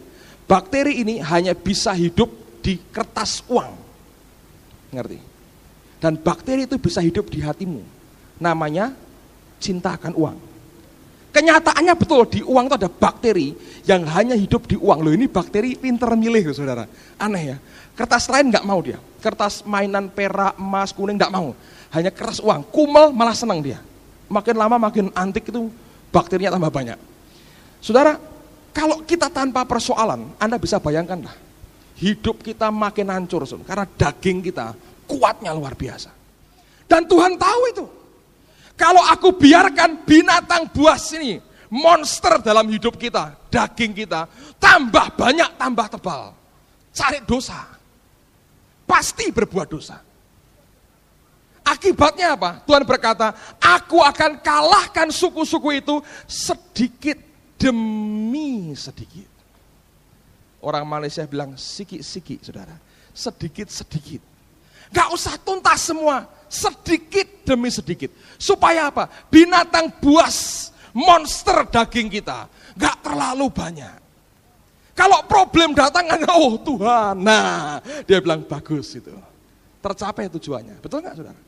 Bakteri ini hanya bisa hidup di kertas uang. Ngerti? Dan bakteri itu bisa hidup di hatimu. Namanya cinta akan uang. Kenyataannya betul, di uang itu ada bakteri yang hanya hidup di uang. Loh ini bakteri pinter milih saudara. Aneh ya. Kertas lain gak mau dia. Kertas mainan perak, emas, kuning gak mau. Hanya kertas uang. Kumel malah senang dia. Makin lama makin antik itu bakterinya tambah banyak. Saudara, kalau kita tanpa persoalan, Anda bisa bayangkan lah. Hidup kita makin hancur karena daging kita kuatnya luar biasa. Dan Tuhan tahu itu. Kalau aku biarkan binatang buas ini, monster dalam hidup kita, daging kita, tambah banyak, tambah tebal. Cari dosa. Pasti berbuat dosa. Akibatnya apa? Tuhan berkata, aku akan kalahkan suku-suku itu sedikit demi sedikit. Orang Malaysia bilang sikit-sikit saudara. Sedikit-sedikit. Gak usah tuntas semua. Sedikit demi sedikit. Supaya apa? Binatang buas, monster daging kita gak terlalu banyak. Kalau problem datang, oh Tuhan, nah dia bilang bagus itu. Tercapai tujuannya, betul gak saudara?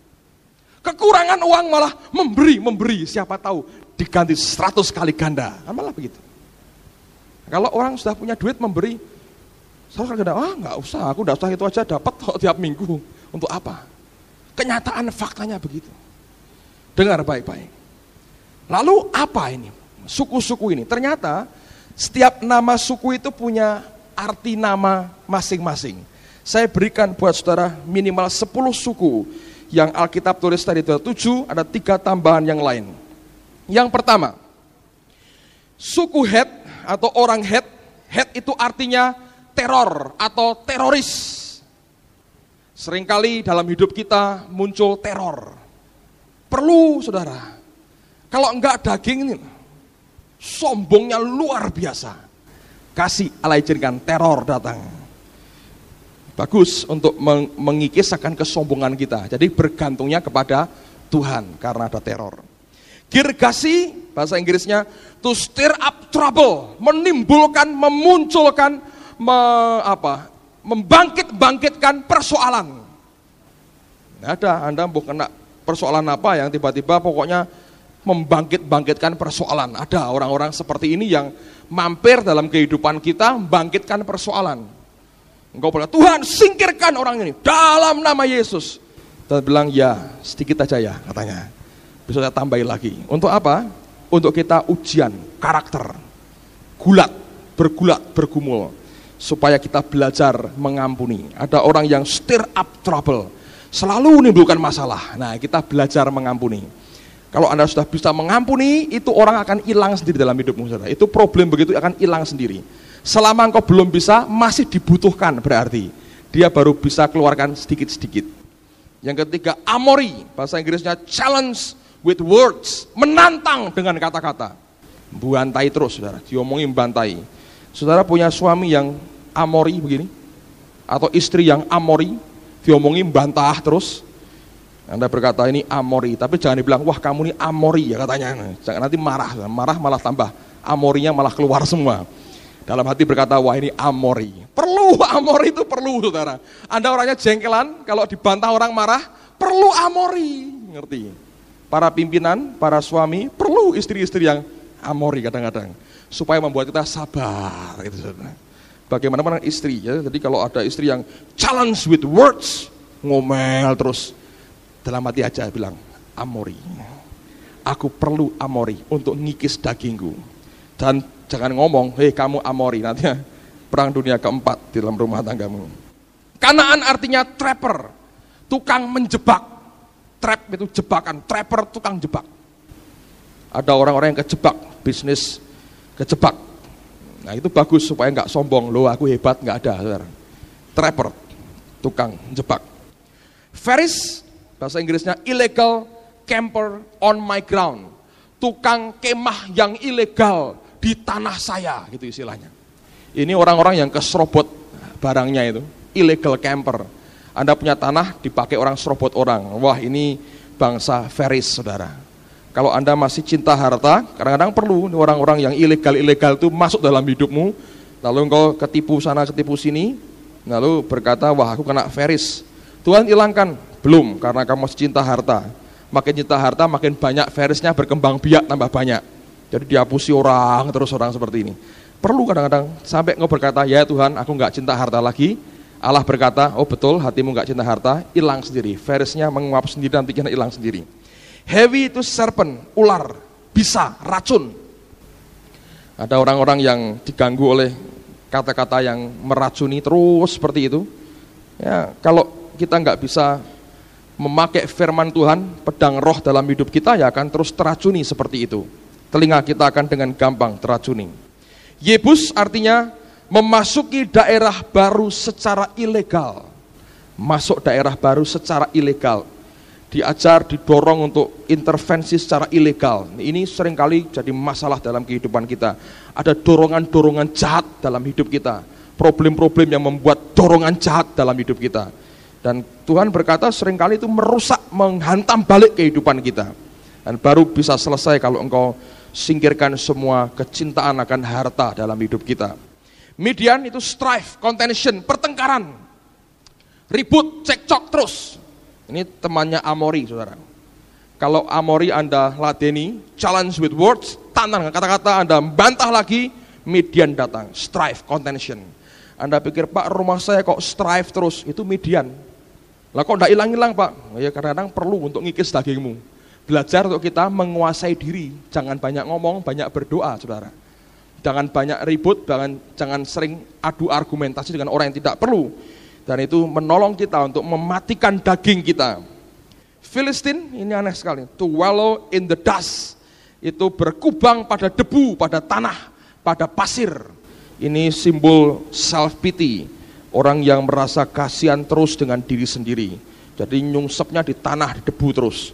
Kekurangan uang malah memberi, siapa tahu diganti 100 kali ganda, malah begitu. Kalau orang sudah punya duit memberi 100 kali ganda, gak usah, aku gak usah itu aja dapat tiap minggu, untuk apa? Kenyataan faktanya begitu. Dengar baik-baik. Lalu apa ini? Suku-suku ini, ternyata setiap nama suku itu punya arti nama masing-masing. Saya berikan buat saudara minimal 10 suku yang Alkitab tulis tadi itu 7, ada 3 tambahan yang lain. Yang pertama, suku Het atau orang Het. Het itu artinya teror atau teroris. Seringkali dalam hidup kita muncul teror. Perlu saudara, kalau enggak daging ini, sombongnya luar biasa. Kasih Allah izinkan teror datang. Bagus untuk mengikis akan kesombongan kita. Jadi bergantungnya kepada Tuhan karena ada teror. Girgasi, bahasa Inggrisnya, to stir up trouble, menimbulkan, memunculkan, membangkit-bangkitkan persoalan. Ada, Anda mau kena persoalan apa yang tiba-tiba pokoknya membangkit-bangkitkan persoalan. Ada orang-orang seperti ini yang mampir dalam kehidupan kita, membangkitkan persoalan. Engkau bilang, Tuhan singkirkan orang ini dalam nama Yesus. Tuhan bilang, ya sedikit aja ya katanya. Bisa saya tambahin lagi. Untuk apa? Untuk kita ujian karakter. Bergulat, bergumul. Supaya kita belajar mengampuni. Ada orang yang stir up trouble. Selalu menimbulkan masalah. Nah, kita belajar mengampuni. Kalau Anda sudah bisa mengampuni, itu orang akan hilang sendiri dalam hidupmu, saudara. Itu problem begitu akan hilang sendiri. Selama engkau belum bisa, masih dibutuhkan berarti. Dia baru bisa keluarkan sedikit-sedikit. Yang ketiga, amori. Bahasa Inggrisnya challenge with words. Menantang dengan kata-kata. Bantai terus, saudara. Diomongin bantai. Saudara punya suami yang amori begini? Atau istri yang amori? Diomongin bantah terus? Anda berkata ini amori. Tapi jangan dibilang, wah kamu ini amori ya katanya. Jangan nanti marah. Marah malah tambah. Amorinya malah keluar semua. Dalam hati berkata, wah ini amori. Perlu, amori itu perlu, saudara. Anda orangnya jengkelan, kalau dibantah orang marah, perlu amori. Ngerti? Para pimpinan, para suami, perlu istri-istri yang amori kadang-kadang. Supaya membuat kita sabar. Gitu, saudara. Bagaimana istri, ya? Jadi kalau ada istri yang challenge with words, ngomel terus, dalam hati aja bilang, amori. Aku perlu amori untuk ngikis dagingku. Dan jangan ngomong, hei kamu amori, nanti perang dunia keempat di dalam rumah tanggamu. Kanaan artinya trapper, tukang menjebak. Trap itu jebakan, trapper tukang jebak. Ada orang-orang yang kejebak, bisnis kejebak. Nah itu bagus supaya nggak sombong, loh aku hebat, nggak ada. Saudara. Trapper, tukang jebak. Ferris, bahasa Inggrisnya illegal camper on my ground. Tukang kemah yang ilegal di tanah saya, gitu istilahnya. Ini orang-orang yang keserobot barangnya itu, illegal camper. Anda punya tanah dipakai orang serobot orang. Wah, ini bangsa Ferris, saudara. Kalau Anda masih cinta harta, kadang-kadang perlu orang-orang yang ilegal-ilegal itu masuk dalam hidupmu, lalu engkau ketipu sana, ketipu sini, lalu berkata, wah aku kena Ferris. Tuhan hilangkan. Belum, karena kamu masih cinta harta. Makin cinta harta, makin banyak Ferrisnya berkembang biak tambah banyak. Jadi dihapusi orang, terus orang seperti ini. Perlu kadang-kadang, sampai engkau berkata, ya Tuhan aku gak cinta harta lagi. Allah berkata, oh betul hatimu gak cinta harta, hilang sendiri. Ferrisnya menguap sendiri, nantinya hilang sendiri. Heavy itu serpent, ular, bisa, racun. Ada orang-orang yang diganggu oleh kata-kata yang meracuni terus seperti itu. Ya, kalau kita gak bisa memakai firman Tuhan, pedang roh dalam hidup kita, ya akan terus teracuni seperti itu. Telinga kita akan dengan gampang teracuni. Yebus artinya memasuki daerah baru secara ilegal. Masuk daerah baru secara ilegal. Diajar, didorong untuk intervensi secara ilegal. Ini seringkali jadi masalah dalam kehidupan kita. Ada dorongan-dorongan jahat dalam hidup kita. Problem-problem yang membuat dorongan jahat dalam hidup kita. Dan Tuhan berkata seringkali itu merusak, menghantam balik kehidupan kita. Dan baru bisa selesai kalau engkau singkirkan semua kecintaan akan harta dalam hidup kita. Midian itu strife, contention, pertengkaran. Ribut, cekcok terus. Ini temannya Amori, saudara. Kalau Amori Anda ladeni, challenge with words, tantang kata-kata, Anda bantah lagi, Midian datang, strife, contention. Anda pikir, Pak rumah saya kok strife terus, itu Midian. Lah kok enggak hilang-hilang Pak? Ya kadang-kadang perlu untuk ngikis dagingmu. Belajar untuk kita menguasai diri, jangan banyak ngomong, banyak berdoa, saudara. Jangan banyak ribut, jangan sering adu argumentasi dengan orang yang tidak perlu. Dan itu menolong kita untuk mematikan daging kita. Filistin, ini aneh sekali, to wallow in the dust. Itu berkubang pada debu, pada tanah, pada pasir. Ini simbol self pity, orang yang merasa kasihan terus dengan diri sendiri. Jadi nyungsepnya di tanah, di debu terus.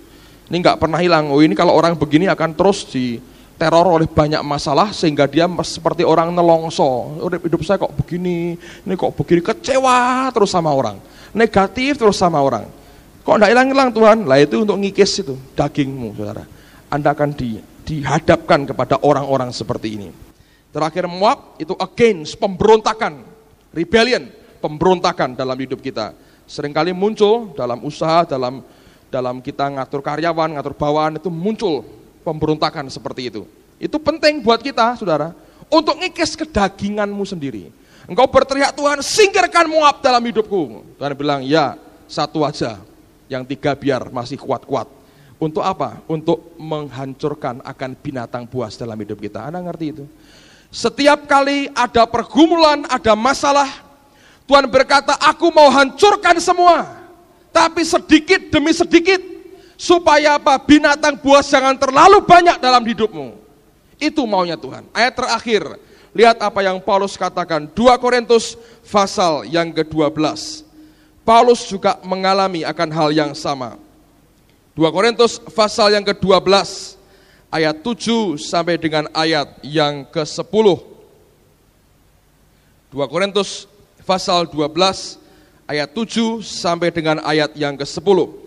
Ini nggak pernah hilang. Oh, ini kalau orang begini akan terus diteror oleh banyak masalah sehingga dia seperti orang nelongso. Hidup saya kok begini, ini kok begini, kecewa terus sama orang, negatif terus sama orang. Kok nggak hilang-hilang Tuhan? Lah itu untuk ngikis itu dagingmu, saudara. Anda akan dihadapkan kepada orang-orang seperti ini. Terakhir Moab itu against, pemberontakan, rebellion, pemberontakan dalam hidup kita. Seringkali muncul dalam usaha, dalam kita ngatur karyawan, ngatur bawahan, itu muncul pemberontakan seperti itu. Itu penting buat kita, saudara, untuk ngikis kedaginganmu sendiri. Engkau berteriak, Tuhan singkirkan Moab dalam hidupku. Tuhan bilang, ya satu aja, yang tiga biar masih kuat-kuat. Untuk apa? Untuk menghancurkan akan binatang buas dalam hidup kita. Anda ngerti itu? Setiap kali ada pergumulan, ada masalah, Tuhan berkata, aku mau hancurkan semua. Tapi sedikit demi sedikit. Supaya apa? Binatang buas jangan terlalu banyak dalam hidupmu. Itu maunya Tuhan. Ayat terakhir, lihat apa yang Paulus katakan. 2 Korintus pasal yang ke-12. Paulus juga mengalami akan hal yang sama. 2 Korintus pasal yang ke-12 ayat 7 sampai dengan ayat yang ke-10. 2 Korintus pasal 12 ayat 7 sampai dengan ayat yang ke-10.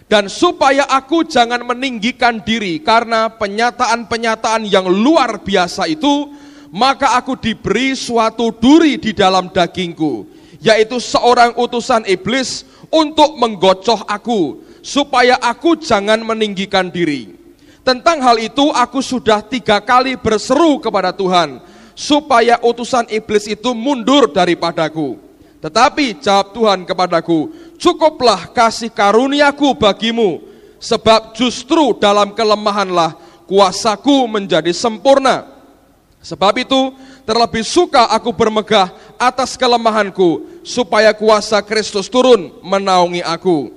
Dan supaya aku jangan meninggikan diri karena penyataan-penyataan yang luar biasa itu, maka aku diberi suatu duri di dalam dagingku, yaitu seorang utusan iblis untuk menggocoh aku, supaya aku jangan meninggikan diri. Tentang hal itu aku sudah 3 kali berseru kepada Tuhan, supaya utusan iblis itu mundur daripadaku. Tetapi jawab Tuhan kepadaku, cukuplah kasih karuniaku bagimu, sebab justru dalam kelemahanlah kuasaku menjadi sempurna. Sebab itu terlebih suka aku bermegah atas kelemahanku, supaya kuasa Kristus turun menaungi aku.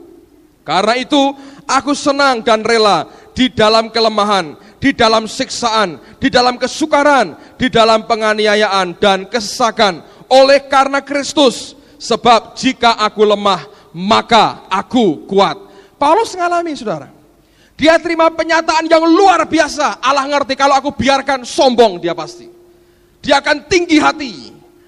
Karena itu aku senang dan rela di dalam kelemahan, di dalam siksaan, di dalam kesukaran, di dalam penganiayaan dan kesesakan oleh karena Kristus. Sebab jika aku lemah, maka aku kuat. Paulus mengalami, saudara. Dia terima penyataan yang luar biasa. Allah ngerti kalau aku biarkan sombong, dia pasti. Dia akan tinggi hati.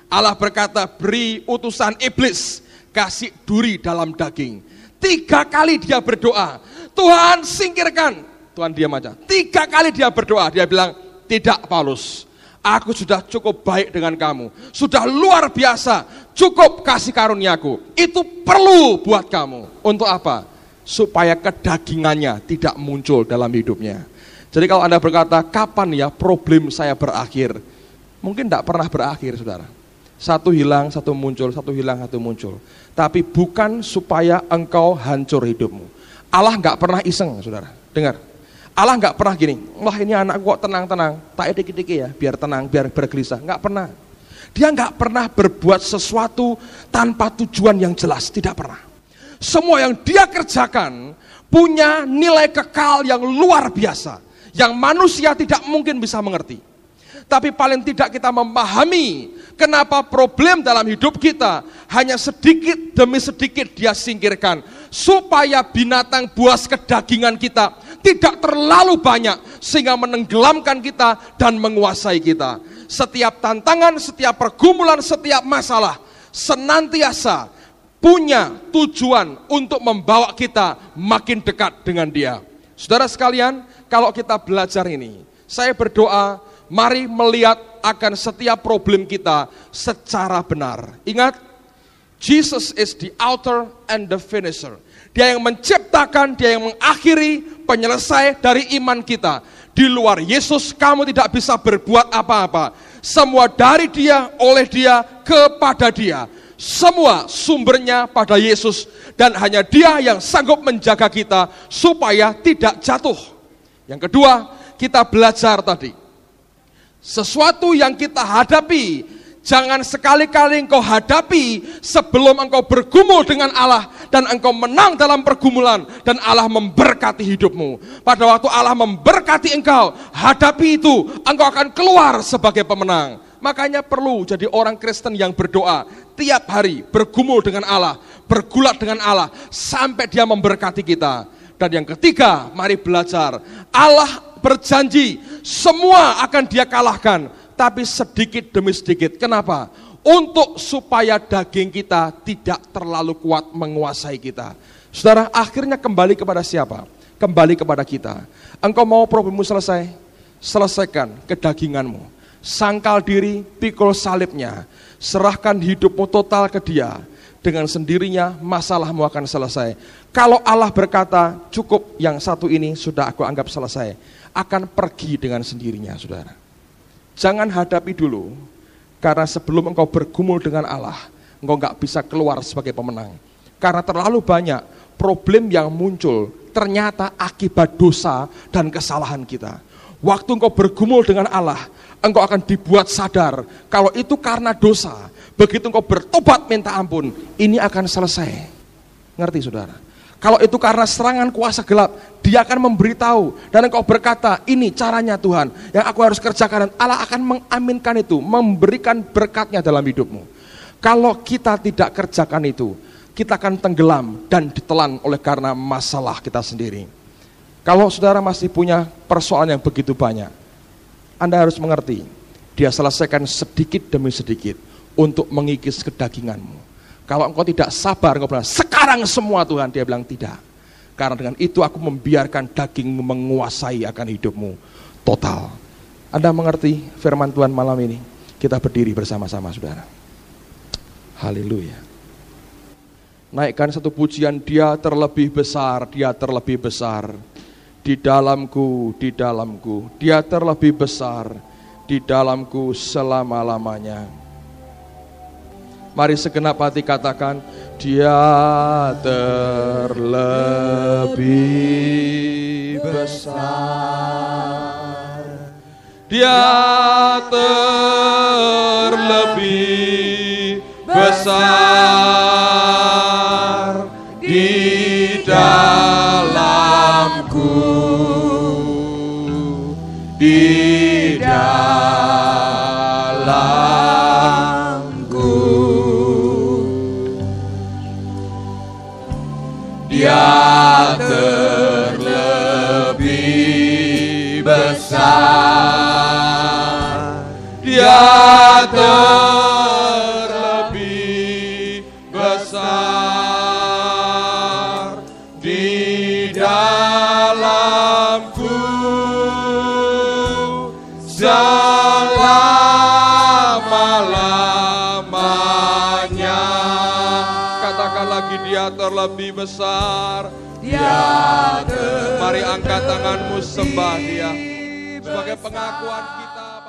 Allah berkata, beri utusan iblis, kasih duri dalam daging. 3 kali dia berdoa, Tuhan singkirkan. Tuhan diam aja. 3 kali dia berdoa, dia bilang, tidak Paulus, aku sudah cukup baik dengan kamu, sudah luar biasa, cukup kasih karuniaku. Itu perlu buat kamu. Untuk apa? Supaya kedagingannya tidak muncul dalam hidupnya. Jadi kalau Anda berkata, kapan ya problem saya berakhir? Mungkin tidak pernah berakhir, saudara. Satu hilang, satu muncul, satu hilang, satu muncul. Tapi bukan supaya engkau hancur hidupmu. Allah nggak pernah iseng, saudara. Dengar, Allah nggak pernah gini, wah ini anakku kok tenang-tenang, tak dikit-dikit ya, biar tenang, biar bergelisah. Nggak pernah. Dia nggak pernah berbuat sesuatu tanpa tujuan yang jelas, tidak pernah. Semua yang dia kerjakan punya nilai kekal yang luar biasa, yang manusia tidak mungkin bisa mengerti. Tapi paling tidak kita memahami kenapa problem dalam hidup kita hanya sedikit demi sedikit dia singkirkan, supaya binatang buas kedagingan kita tidak terlalu banyak sehingga menenggelamkan kita dan menguasai kita. Setiap tantangan, setiap pergumulan, setiap masalah senantiasa punya tujuan untuk membawa kita makin dekat dengan Dia. Saudara sekalian, kalau kita belajar ini, saya berdoa, mari melihat akan setiap problem kita secara benar. Ingat, Jesus is the author and the finisher. Dia yang menciptakan, dia yang mengakhiri, penyelesai dari iman kita. Di luar Yesus kamu tidak bisa berbuat apa-apa. Semua dari Dia, oleh Dia, kepada Dia. Semua sumbernya pada Yesus. Dan hanya Dia yang sanggup menjaga kita supaya tidak jatuh. Yang kedua, kita belajar tadi. Sesuatu yang kita hadapi, jangan sekali-kali engkau hadapi sebelum engkau bergumul dengan Allah dan engkau menang dalam pergumulan dan Allah memberkati hidupmu. Pada waktu Allah memberkati engkau, hadapi itu, engkau akan keluar sebagai pemenang. Makanya perlu jadi orang Kristen yang berdoa tiap hari, bergumul dengan Allah, bergulat dengan Allah, sampai dia memberkati kita. Dan yang ketiga, mari belajar. Allah berjanji semua akan dia kalahkan, tapi sedikit demi sedikit. Kenapa? Untuk supaya daging kita tidak terlalu kuat menguasai kita. Saudara, akhirnya kembali kepada siapa? Kembali kepada kita. Engkau mau problemmu selesai? Selesaikan kedaginganmu. Sangkal diri, pikul salibnya. Serahkan hidupmu total ke dia. Dengan sendirinya masalahmu akan selesai. Kalau Allah berkata, cukup yang satu ini sudah aku anggap selesai, akan pergi dengan sendirinya, saudara. Jangan hadapi dulu. Karena sebelum engkau bergumul dengan Allah, engkau gak bisa keluar sebagai pemenang. Karena terlalu banyak problem yang muncul ternyata akibat dosa dan kesalahan kita. Waktu engkau bergumul dengan Allah, engkau akan dibuat sadar kalau itu karena dosa. Begitu engkau bertobat minta ampun, ini akan selesai. Ngerti saudara? Kalau itu karena serangan kuasa gelap, dia akan memberitahu dan engkau berkata, ini caranya Tuhan yang aku harus kerjakan, dan Allah akan mengaminkan itu, memberikan berkatnya dalam hidupmu. Kalau kita tidak kerjakan itu, kita akan tenggelam dan ditelan oleh karena masalah kita sendiri. Kalau saudara masih punya persoalan yang begitu banyak, Anda harus mengerti, dia selesaikan sedikit demi sedikit untuk mengikis kedaginganmu. Kalau engkau tidak sabar, engkau bilang, sekarang semua Tuhan, dia bilang tidak. Karena dengan itu aku membiarkan daging menguasai akan hidupmu total. Anda mengerti firman Tuhan malam ini? Kita berdiri bersama-sama saudara. Haleluya. Naikkan satu pujian, dia terlebih besar, dia terlebih besar. Di dalamku, dia terlebih besar, di dalamku selama-lamanya. Mari segenap hati katakan, dia terlebih besar, dia terlebih besar, di dalamku, di dalamku, dia terlebih besar, dia terlebih besar, di dalamku selama-lamanya. Katakan lagi, dia terlebih besar, dia terlebih. Mari angkat tanganmu, sembah dia sebagai pengakuan kita.